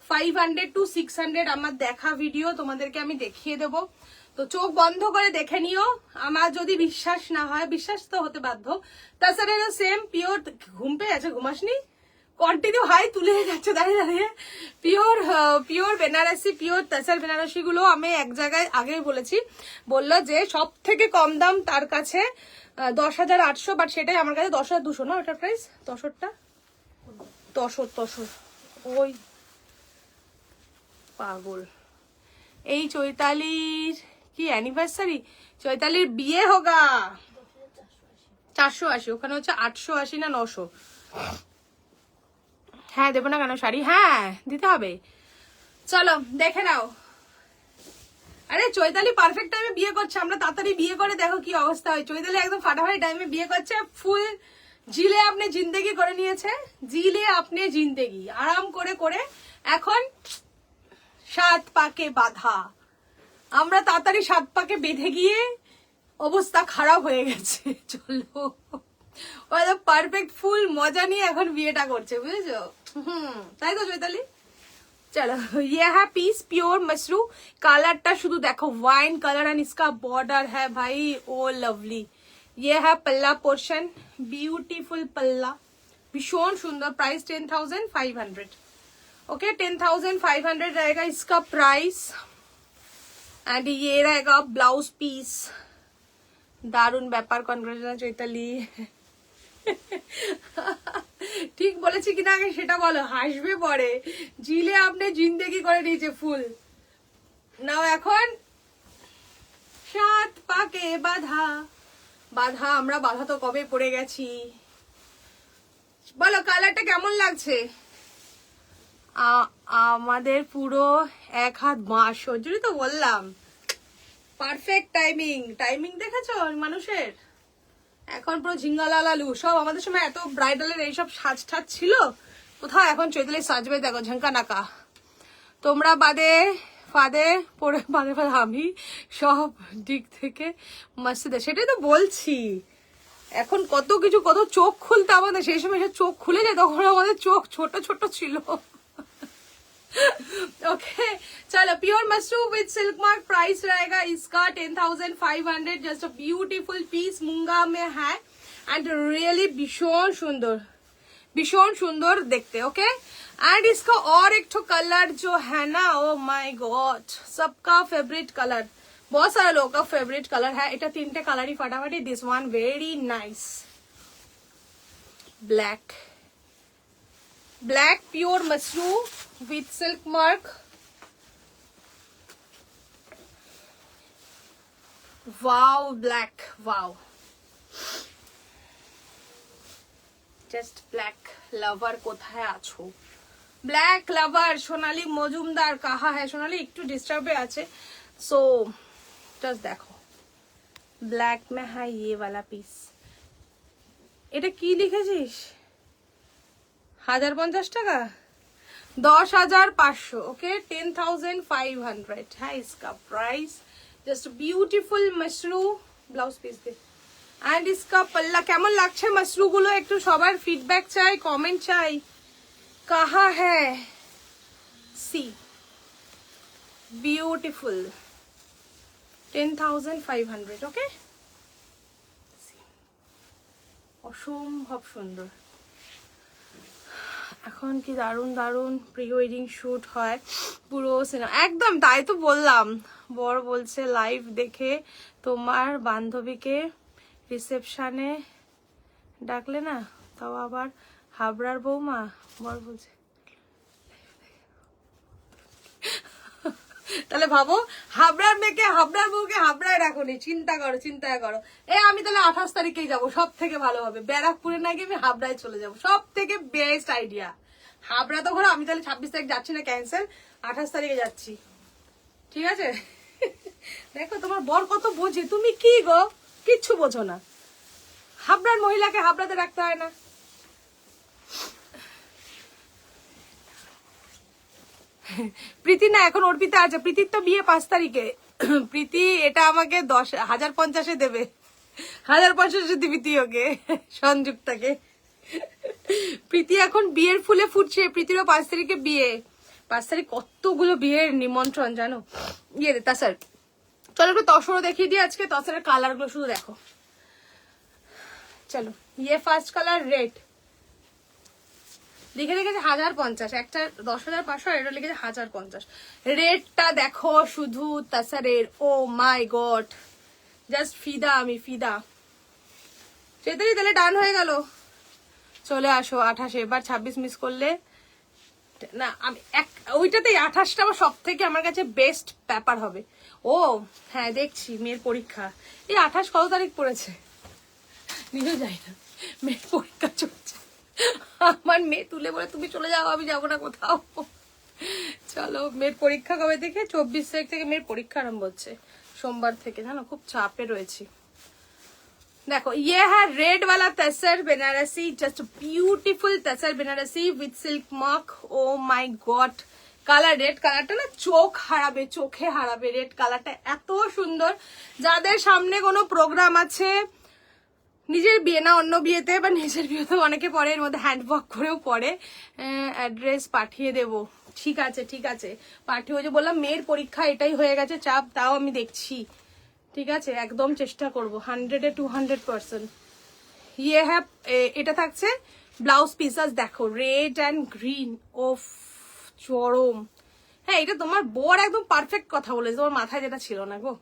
500 to 600। আমার দেখা ভিডিও তোমাদেরকে আমি দেখিয়ে দেবো, তো চোখ বন্ধ করে দেখে নিও। আমার যদি বিশ্বাস না হয়, বিশ্বাস তো হতে বাধ্য। তাছাড়া সেম পিওর, ঘুম পেয়ে আছে, ঘুমাসনি? কন্টিনিউ হাই তুলে যাচ্ছে দাঁড়িয়ে দাঁড়িয়ে। পিওর বেনারসি, পিওর তাসার বেনারসি গুলো আমি এক জায়গায় আগেই বলেছি, বললো যে সব থেকে কম দাম তার কাছে 10,800, বাট সেটাই আমার কাছে 10,200 না, ওটার প্রাইস তসরটা তসর ওই পাগল। এই চৈতালির কি অ্যানিভার্সারি, চৈতালির বিয়ে হোগা 480, ওখানে হচ্ছে 880 না 900। হ্যাঁ দেবো না কেন শাড়ি, হ্যাঁ দিতে হবে। চলো দেখে নাও। আরে চৈতালি পারফেক্ট টাইমে বিয়ে করছে, আমরা তাড়াতাড়ি বিয়ে করে দেখো কি অবস্থা হয়। চৈতালি একদম ফাটাফাটি টাইমে বিয়ে করছে, ফুল জিলে আপনি জিন্দেগি করে নিয়েছে, জিলে আপনি জিন্দেগি আরাম করে করে এখন 7 পাকে বাঁধা। আমরা তাড়াতাড়ি 7 পাকে বেঁধে গিয়ে অবস্থা খারাপ হয়ে গেছে। চলো পারফেক্ট ফুল মজা নিয়ে এখন বিয়েটা করছে, বুঝেছো? তাই তো চৈতালি। चलो ये है पीस प्योर मशरू, कलरটা শুধু দেখো वाइन कलर एंड इसका बॉर्डर है भाई ओ लवली। ये है पल्ला पोर्शन, ब्यूटीफुल पल्ला, भीषण सुंदर। प्राइस 10,500। ओके 10,500 रहेगा इसका प्राइस। एंड ये रहेगा ब्लाउज पीस। दारुण ব্যাপার, কনগ্রেচুলেশন চৈতালি। ঠিক বলেছি কিনা আগে সেটা বলো, হাসবে পরে। জিলে আপনি জিন্দেগি করে নিয়েছে ফুল। নাও এখন 7 পাকে বাঁধা, বাঁধা আমরা বাঁধা তো কবে পড়ে গেছি। বলো কালারটা কেমন লাগছে? আমাদের পুরো 1 হাত বাঁশ, সহ্যই তো বললাম। পারফেক্ট টাইমিং, টাইমিং দেখেছো মানুষের এখন পুরো ঝিঙ্গালালু। সব আমাদের সময় এত ব্রাইডালের এইসব সাজ ঠাজ ছিল কোথাও, এখন চৈতালি সাজবে দেখো ঝাঙ্কা নাকা। তোমরা বাদে ফাদে পড়ে বাদে ফাদে আমি সব দিক থেকে মস্তিদা, সেটাই তো বলছি। এখন কত কিছু, কত চোখ খুলতে আমাদের, সেই সময় চোখ খুলে যায়, তখন আমাদের চোখ ছোট ছোট ছিল। ओके चलो pure mashru with silk mark, price रहेगा इसका 10,500। जस्ट अ ब्यूटीफुल पीस मूंगा में है एंड रियली भीषण सुंदर देखते। ओके एंड इसका और एक तो कलर जो है ना, ओ माय गॉड, सबका फेवरेट कलर, बहुत सारे लोगों का फेवरेट कलर है। এটা 3টে কালারই ফাটাফাটি। This one very nice black, black pure mashru with silk mark। wow black, wow just black lover কোথায় আছো? black lover সোনালী মজুমদার কাহা है? সোনালী একটু ডিস্টার্বে আছে, সো জাস্ট দেখো ব্ল্যাক में है ये वाला পিস। এটা কি লিখেছিস? 1050 টাকা, 10,500। ओके 10,500 है इसका price. Just beautiful mashru blouse piece दे। एंड इसका पल्ला কেমন লাগছে मशरू গুলো, একটু সবার ফিডব্যাক চাই, কমেন্ট চাই। कहाँ है? सी ब्यूटीफुल 10,500। ओके অসম্ভব সুন্দর। এখন কি দারুণ দারুণ প্রি ওয়েডিং শুট হয় পুরো সিনেমা, একদম তাই তো বললাম। বর বলছে লাইভ দেখে তোমার বান্ধবীকে রিসেপশনে ডাকলে না, তাও আবার হাবড়ার বৌমা। বর বলছে তাহলে ভাবো, হাবড়ার মেয়েকে হাবড়ার বউকে হাবড়ায় রাখুনি, চিন্তা করো চিন্তা করো। আমি তাহলে 28 তারিখেই যাবো, সব থেকে ভালো হবে। ব্যারাকপুরে না গিয়ে আমি হাবড়ায় চলে যাবো, সব থেকে বেস্ট আইডিয়া। হাবড়া তো ঘোরো, আমি তাহলে 26 তারিখ যাচ্ছি না, ক্যান্সেল, 28 তারিখে যাচ্ছি, ঠিক আছে? দেখো তোমার বর কত বোঝে, তুমি কি গো কিচ্ছু বোঝো না। হাবড়ার মহিলাকে হাবড়াতে রাখতে হয় না। প্রীতি না, এখন অর্পিতা আছে, প্রীতির তো বিয়ে 5 তারিখে। প্রীতি এটা আমাকে 10,050 দেবে, 1050 দিবি তুই ওকে, সংযুক্তাকে। প্রীতি এখন বিয়ের ফুলে ফুটছে, প্রীতিরও 5 তারিখে বিয়ে। 5 তারিখ কতগুলো বিয়ের নিমন্ত্রণ জানো। তা স্যার চলো একটু তসরও দেখিয়ে দিই আজকে, তসরের কালার গুলো শুধু দেখো। চলো, ফার্স্ট কালার রেড, লিখে রেখেছে 1050, একটা 10,500, আর এটা লিখেছে 1050। রেডটা দেখো শুধু তাসারের, ও মাই গড, জাস্ট ফিদা, আমি ফিদা। সেটাই তাহলে ডান হয়ে গেল, চলে আসো 28। এবার 26 মিস করলে না, আমি ওইটাতেই 28টা আমার সব থেকে আমার কাছে বেস্ট ব্যাপার হবে। ও হ্যাঁ দেখছি মেয়ের পরীক্ষা, এই 28 কত তারিখ পড়েছে নিজেও যাই না, মেয়ের পরীক্ষা চলছে। আমার মেয়ে তুলে বলে তুমি চলে যাও, আমি যাবো না কোথাও। চলো, মেয়ের পরীক্ষা কবে থেকে? 24 তারিখ থেকে মেয়ের পরীক্ষা আরম্ভ হচ্ছে, সোমবার থেকে। জানো খুব চাপে রয়েছি। देखो ये है रेड वाला tussar Banarasi, just beautiful tussar Banarasi with silk mark. Oh my god, colour red কালারটা না চোখ হারাবে, চোখে হারাবে। রেড কালারটা এত সুন্দর। যাদের সামনে কোনো প্রোগ্রাম আছে, নিজের বিয়ে না অন্য বিয়েতে, বা নিজের বিয়েতে অনেকে পরে, এর মধ্যে হ্যান্ডওয়ার্ক করেও পরে, অ্যাড্রেস পাঠিয়ে দেবো। ঠিক আছে ঠিক আছে, পাঠিয়ে, যে বললাম মেয়ের পরীক্ষা এটাই হয়ে গেছে চাপ, তাও আমি দেখছি, ঠিক আছে একদম চেষ্টা করবো 100-এ 200%। ইয়ে হ্যাঁ, এটা থাকছে ব্লাউজ পিসাস, দেখো রেড অ্যান্ড গ্রিন, ও চরম। হ্যাঁ এটা তোমার বর একদম পারফেক্ট কথা বলেছে, তোমার মাথায় যেটা ছিল না গো,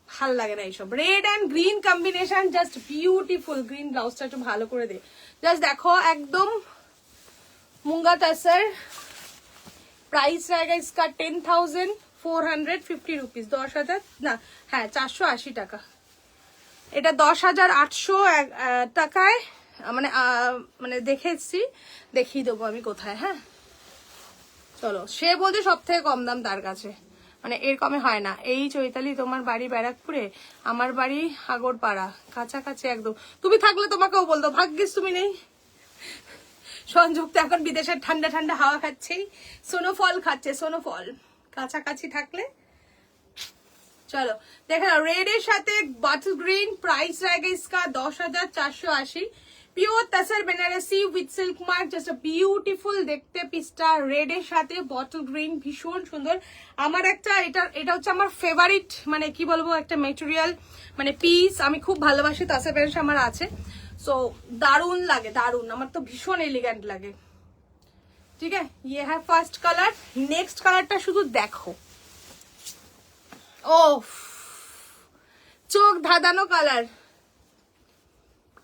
ভাল লাগে না এইসব। Red and green combination, just beautiful. Green ব্লাউজটা একটু ভালো করে দে, জাস্ট দেখো একদম মুঙ্গা তাসার। প্রাইস रहेगा इसका 10,450 रुपीज, 10,000 না, হ্যাঁ 480 টাকা। এটা 10,800 টাকায়, মানে দেখেছি, দেখিয়ে দেবো আমি কোথায়। হ্যাঁ চলো, সে বলছে সব থেকে কম দাম তার কাছে, মানে এর কমে হয় না। এই চৈতালি তোমার বাড়ি ব্যারাকপুরে, আমার বাড়ি হাগরপাড়া, কাছাকাছি একদম। তুমি থাকলে তোমাকেও বলতো, ভাগ্যিস তুমি নেই। সংযুক্ত এখন বিদেশের ঠান্ডা ঠান্ডা হাওয়া খাচ্ছে, সোনোফল খাচ্ছে, সোনোফল কাছাকাছি থাকলে। চলো দেখো, রেড এর সাথে বটল গ্রিন, প্রাইস रहेगा इसका 10,480। Pure tussar Banarasi with silk mark, just beautiful দেখতে পিসটা। রেড এর সাথে বটল গ্রিন, ভীষণ সুন্দর। আমার একটা এটা হচ্ছে আমার ফেভারিট, মানে কি বলবো, একটা মেটেরিয়াল, মানে পিস আমি খুব ভালোবাসি। তাসার বেনারসি আমার আছে, সো দারুণ লাগে, দারুণ, আমার তো ভীষণ এলিগেন্ট লাগে। ঠিক আছে, ইয়ে হ্যাঁ ফার্স্ট কালার। নেক্সট কালারটা শুধু দেখো, ও চোখ ধাঁধানো colour,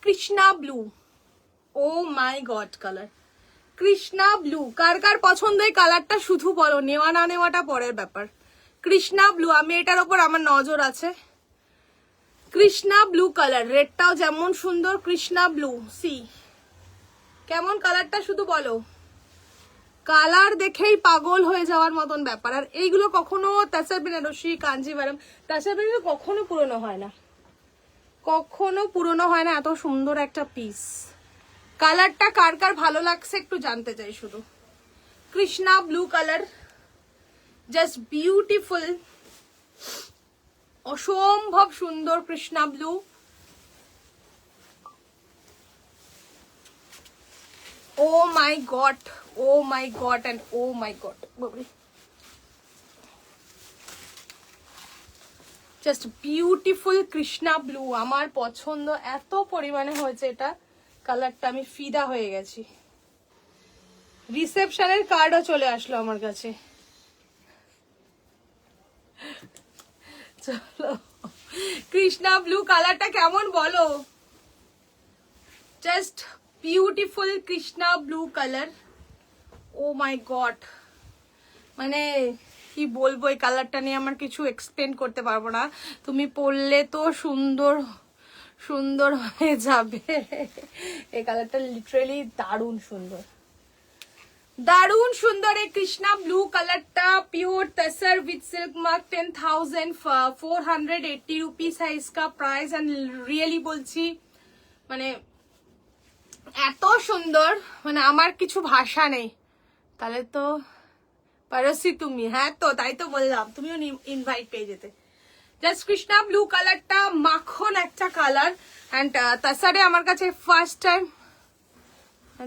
Krishna blue. Oh my god colour, Krishna blue. কার কার পছন্দ এই কালারটা শুধু বলো, নেওয়া না নেওয়াটা পরের ব্যাপার। কৃষ্ণা ব্লু, আমি এটার ওপর আমার নজর আছে। কৃষ্ণা ব্লু কালার, রেডটাও যেমন সুন্দর, কৃষ্ণা ব্লু। সি কেমন কালারটা শুধু বলো, কালার দেখেই পাগল হয়ে যাওয়ার মতন ব্যাপার। আর এইগুলো কখনো তাসার বেনারসি, কাঞ্জিভারম, তাসার বেনারসি কখনো পুরনো হয় না, কখনো পুরনো হয় না। এত সুন্দর একটা পিস। কালারটা কার কার ভালো লাগছে একটু জানতে চাই শুধু। Krishna blue colour, just beautiful, অসম্ভব সুন্দর Krishna blue. Oh my god, oh my god and oh my god, just beautiful Krishna blue. আমার পছন্দ এত পরিমাণে হয়েছে এটা, কালারটা আমি ফিদা হয়ে গেছি। রিসেপশনের কার্ডও চলে আসলো আমার কাছে। চলো, কৃষ্ণা ব্লু কালারটা কেমন বলো? Just beautiful Krishna blue colour. Oh my god, মানে কি বলবো, এই কালারটা নিয়ে আমার কিছু এক্সপ্লেন করতে পারবো না। তুমি পরলে তো সুন্দর সুন্দর হয়ে যাবে। এই কালারটা লিটারেলি দারুণ সুন্দর, দারুণ সুন্দর। এই কৃষ্ণা ব্লু কালারটা pure tussar with silk mark 10,480 rupees है इसका प्राइस। एंड रियली বলছি মানে এত সুন্দর, মানে আমার কিছু ভাষা নেই। তাহলে তো পারসি তুমি, হ্যাঁ তো তাই তো বললাম, তুমিও ইনভাইট পেয়ে যেতে। জাস্ট কৃষ্ণা ব্লু কালারটা মাখন একটা কালার। এন্ড তাছাড়া আমার কাছে ফার্স্ট টাইম,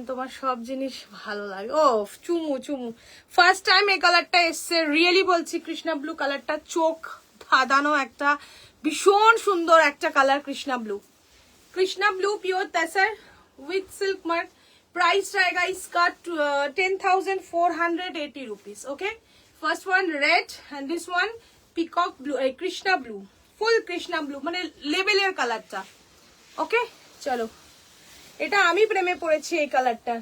তোমার সব জিনিস ভালো লাগে। ও চুমু চুমু, ফার্স্ট টাইম এই কালারটা এসছে। রিয়েলি বলছি কৃষ্ণা ব্লু কালারটা চোখ ধাঁধানো একটা ভীষণ সুন্দর একটা colour. Krishna blue, Krishna blue pure tussar with silk mark. Price रहेगा इसका 10,480 rupees. Okay, first one red and this one peacock blue, Krishna blue, full Krishna blue মানে লেভেলের কালারটা। ওকে চলো, এটা আমি প্রেমে পড়েছি এই কালারটা।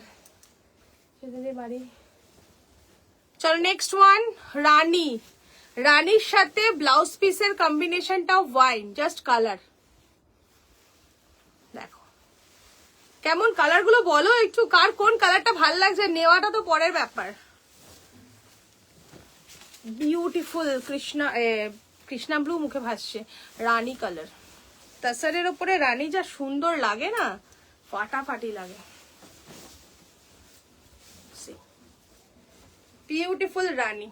চলো নেক্সট ওয়ান রানী। রানীর সাথে ব্লাউজ পিসের কম্বিনেশনটা ওয়াইন, জাস্ট কালার দেখো কেমন। কালার গুলো বলো একটু, কার কোন কালারটা ভাল লাগছে, নেওয়াটা তো পরের ব্যাপার। বিউটিফুল কৃষ্ণা কৃষ্ণা ব্লু মুখে ভাসছে, রানী কালার। तसरेর উপরে রানী যা সুন্দর লাগে না, ফাটাফাটি লাগে। বিউটিফুল রানী,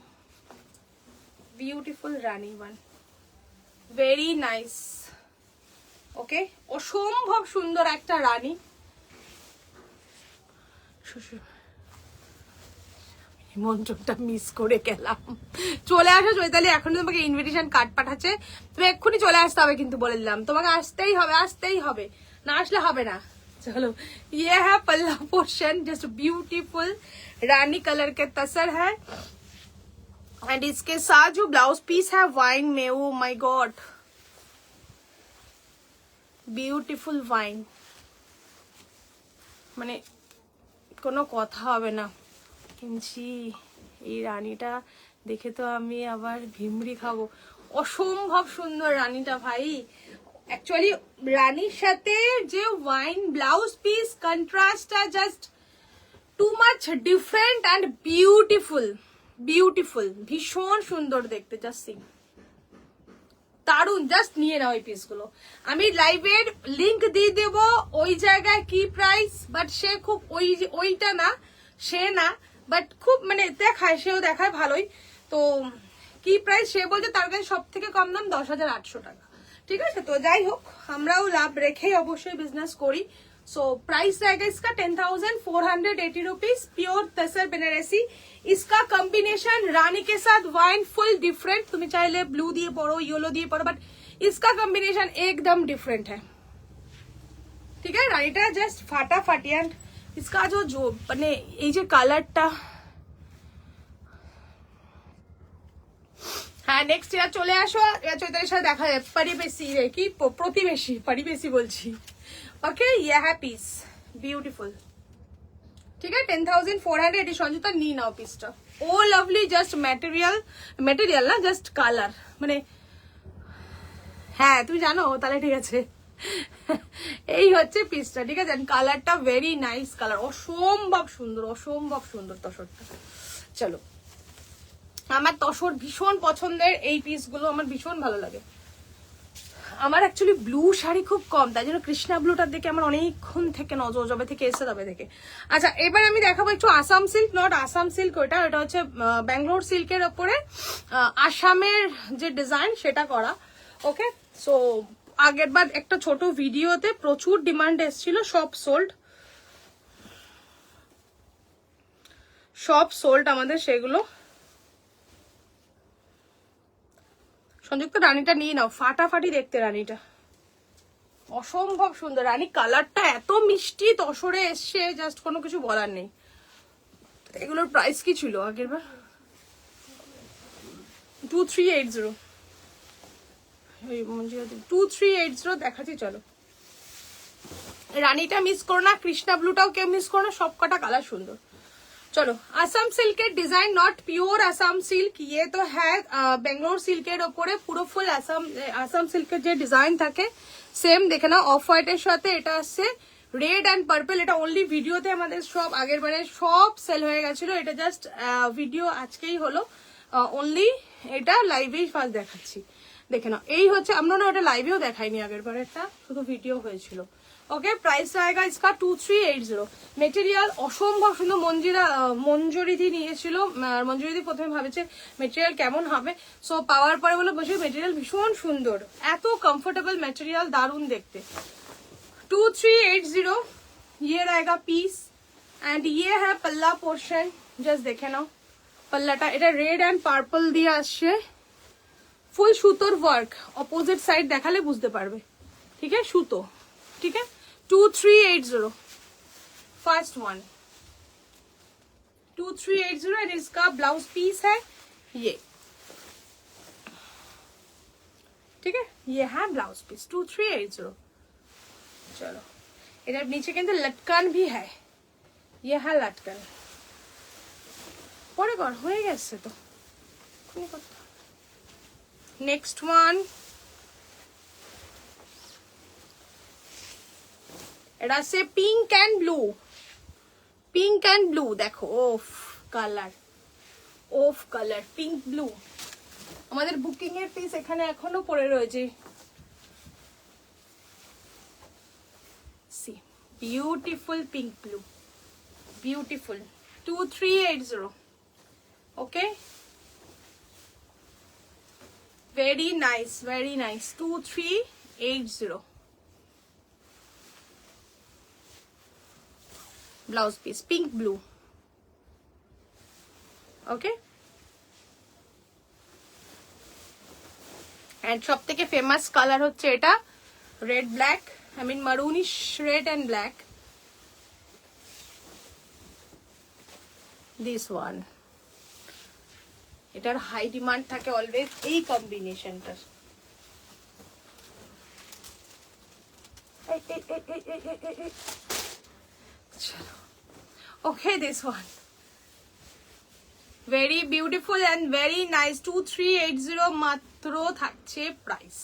বিউটিফুল রানী ওয়ান, ভেরি নাইস। ওকে, অসম্ভব সুন্দর একটা রানী। মন্ত্রটা মিস করে গেলাম। চলে আসো চৈতালি, এখন তোমাকে ইনভিটেশন কার্ড পাঠাচ্ছে, তুমি এক্ষুনি চলে আসতে হবে কিন্তু বলে দিলাম, তোমাকে আসতেই হবে, আসতেই হবে, না আসলে হবে না। चलो ये है पल्ला पोर्शन, जस्ट ब्यूटीफुल रानी कलर के तसर है। एंड इसके साथ जो ब्लाउज पीस है वाइन में, ओ माय गॉड ब्यूटीफुल वाइन, মানে কোনো কথা হবে না। কিনছি এই রানীটা দেখে তো আমি আবার ভিমড়ি খাবো। অসম্ভব সুন্দর রানীটা ভাই। অ্যাকচুয়ালি রানীর সাথে যে ওয়াইন ব্লাউজ পিস কন্ট্রাস্টটা just too much different and beautiful, beautiful, ভীষণ সুন্দর দেখতে। জাস্ট সিং দারুন, জাস্ট নিয়ে নাও এই পিসগুলো। আমি লাইভের লিংক দিয়ে দেব, ওই জায়গায় কি প্রাইস, বাট সে খুব ওইটা না, সে না, বাট খুব মানে দেখায়, সেও দেখায় ভালোই। তো কি প্রাইস সে বলছে, তার কাছে সব থেকে কম দাম 10,800 টাকা। ঠিক আছে, তো যাই হোক আমরাও লাভ রেখেই অবশ্যই বিজনেস করি। सो प्राइस रहेगा इसका 10,480 रुपीज, प्योर तसर बनारसी। इसका कॉम्बिनेशन रानी के साथ वाइन फुल डिफरेंट, तुम्हें चाहे ब्लू दिए पढ़ो, येलो दिए पढ़ो, बट इसका कॉम्बिनेशन एकदम डिफरेंट है। ठीक है, रानीटा जस्ट फाटाफाटी। एंड इसका जो মানে এই যে কালারটা, হ্যাঁ নেক্সট ইয়ার চলে আসো, চৈতালির সাথে দেখা যায়। পরিবেশী কি প্রতিবেশী, পরিবেশী বলছি। ओके, ये है पीस ब्यूटीफुल। ठीक है, 10,480 সঞ্জিতা নি নাও পিসটা। ও লাভলি, জাস্ট ম্যাটেরিয়াল না, জাস্ট কালার, মানে হ্যাঁ তুমি জানো তাহলে ঠিক আছে। এই হচ্ছে পিসটা, ঠিক আছে। কালারটা ভেরি নাইস কালার, অসম্ভব সুন্দর, অসম্ভব সুন্দর তসরটা। চলো, আমার তসর ভীষণ পছন্দের, এই পিসগুলো আমার ভীষণ ভালো লাগে। আমার অ্যাকচুয়ালি ব্লু শাড়ি খুব কম, তাই জন্য কৃষ্ণা ব্লুটার দিকে আমার অনেকক্ষণ থেকে নজর, যবে থেকে এসে তবে থেকে। আচ্ছা এবার আমি দেখাবো একটু Assam silk, not Assam silk, ওটা হচ্ছে ব্যাঙ্গালোর সিল্কের ওপরে আসামের যে ডিজাইন সেটা করা। ওকে, সো আগের বার একটা ছোট ভিডিওতে প্রচুর ডিমান্ড এসেছিল, সব সোল্ড আমাদের সেগুলো। সংযুক্ত রানীটা নিয়ে নাও, ফাটাফাটি দেখতে রানীটা, অসম্ভব সুন্দর রানী। কালারটা এত মিষ্টি তসরে এসছে, জাস্ট কোনো কিছু বলার নেই। এগুলোর প্রাইস কি ছিল আগের বার? 2380, 2380 দেখাচ্ছি। চলো, রানীটা মিস করো না, কৃষ্ণা ব্লুটাও কেউ মিস করো না, সব কটা কালার সুন্দর। চলো, আসাম সিল্কের design, not pure Assam silk, ইয়ে তো হ্যাঁ বেঙ্গলোর সিল্কের ওপরে পুরো ফুল আসাম সিল্কের যে ডিজাইন থাকে সেম দেখে না। অফ হোয়াইটের সাথে এটা আসছে রেড অ্যান্ড পার্পল। এটা অনলি ভিডিওতে আমাদের সব আগের বারে সব সেল হয়ে গেছিল, এটা জাস্ট ভিডিও আজকেই হলো, অনলি এটা লাইভেই ফার্স্ট দেখাচ্ছি। দেখে নাও, এই হচ্ছে, আমরা না ওটা লাইভেও দেখাইনি আগের বারেরটা, শুধু ভিডিও হয়েছিল। ওকে, প্রাইস আয়েগা इसका 2380। মেটেরিয়াল অসম্ভব সুন্দর। মঞ্জুরিদি নিয়েছিল, মঞ্জুরিদি প্রথমে ভাবেছে মেটেরিয়াল কেমন হবে, সো পাওয়ার পরে বলে বসে মেটেরিয়াল ভীষণ সুন্দর, এত কমফোর্টেবল মেটেরিয়াল, দারুণ দেখতে। 2380 ये रहेगा पीस एंड ये है पल्ला पोर्शन। जस्ट देखे नाও पल्लाটা, এটা রেড এন্ড পার্পল দিয়ে আসছে, ফুল সুতোর ওয়ার্ক। অপোজিট সাইড দেখালে বুঝতে পারবে, ঠিক আছে, সুতো, ঠিক আছে। 2380 फर्स्ट वन 2380 एंड इसका ब्लाउज पीस है ये, ठीक है, ये है ब्लाउज पीस 2380। चलो, इधर नीचे के अंदर लटकन भी है, ये है लटकन। পরে কর, হয়ে গেছে তো। নেক্সট ওয়ান, এটা আছে pink and blue, pink and blue. দেখো, ওফ কালার, ওফ কালার, পিঙ্ক ব্লু। আমাদের বুকিং এর পিস এখানে এখনো পড়ে রয়েছে। See beautiful pink blue, beautiful. 2380। Okay, very nice, very nice. 2380 blouse piece, pink blue. Okay, and সব থেকে ফেমাস কালার হচ্ছে এটা red black, I mean maroonish red and black. This one, এটার হাই ডিমান্ড থাকে অলওয়েজ এই কম্বিনেশনটার। Okay, this one very beautiful and very nice. 2380 মাত্র থাকছে প্রাইস।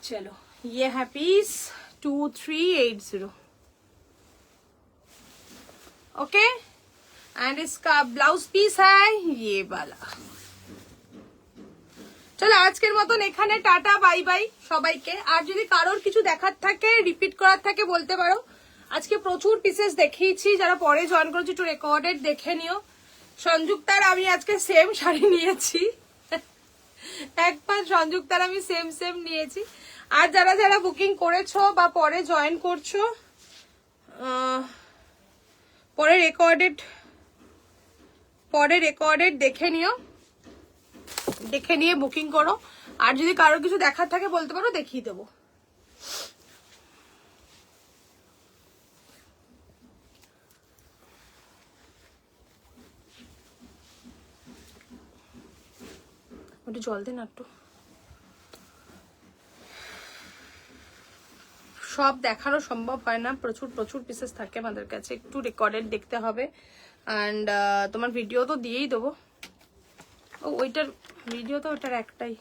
चलो, ये है पीस 2380। ओके, एंड इसका ब्लाउज पीस है ये वाला। চলো, আজকের মতন এখানে টাটা, বাই বাই সবাইকে। আর যদি কারোর কিছু দেখার থাকে, রিপিট করার থাকে বলতে পারো। আজকে প্রচুর পিসেস দেখিয়েছি, যারা পরে জয়েন করেছি একটু রেকর্ডেড দেখে নিও। সংযুক্তার আমি আজকে সেম শাড়ি নিয়েছি, একবার সংযুক্তার আমি সেম সেম নিয়েছি। আর যারা যারা বুকিং করেছো বা পরে জয়েন করছো, পরে রেকর্ডেড দেখে নিও, দেখে নিয়ে বুকিং করো। আর যদি কারোর কিছু দেখার থাকে বলতে পারো, দেখিয়ে দেবো। ওটা জল দে না একটু। সব দেখানো সম্ভব হয় না, প্রচুর প্রচুর পিসেস থাকে আমাদের কাছে, একটু রেকর্ডেড দেখতে হবে। অ্যান্ড তোমার ভিডিও তো দিয়েই দেবো। ও ওইটার ভিডিও তো ওইটার একটাই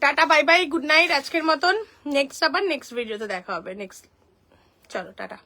tata, bye bye, good night আজকের মতন। নেক্সট আবার নেক্সট ভিডিওতে দেখা হবে। নেক্সট, চলো টাটা।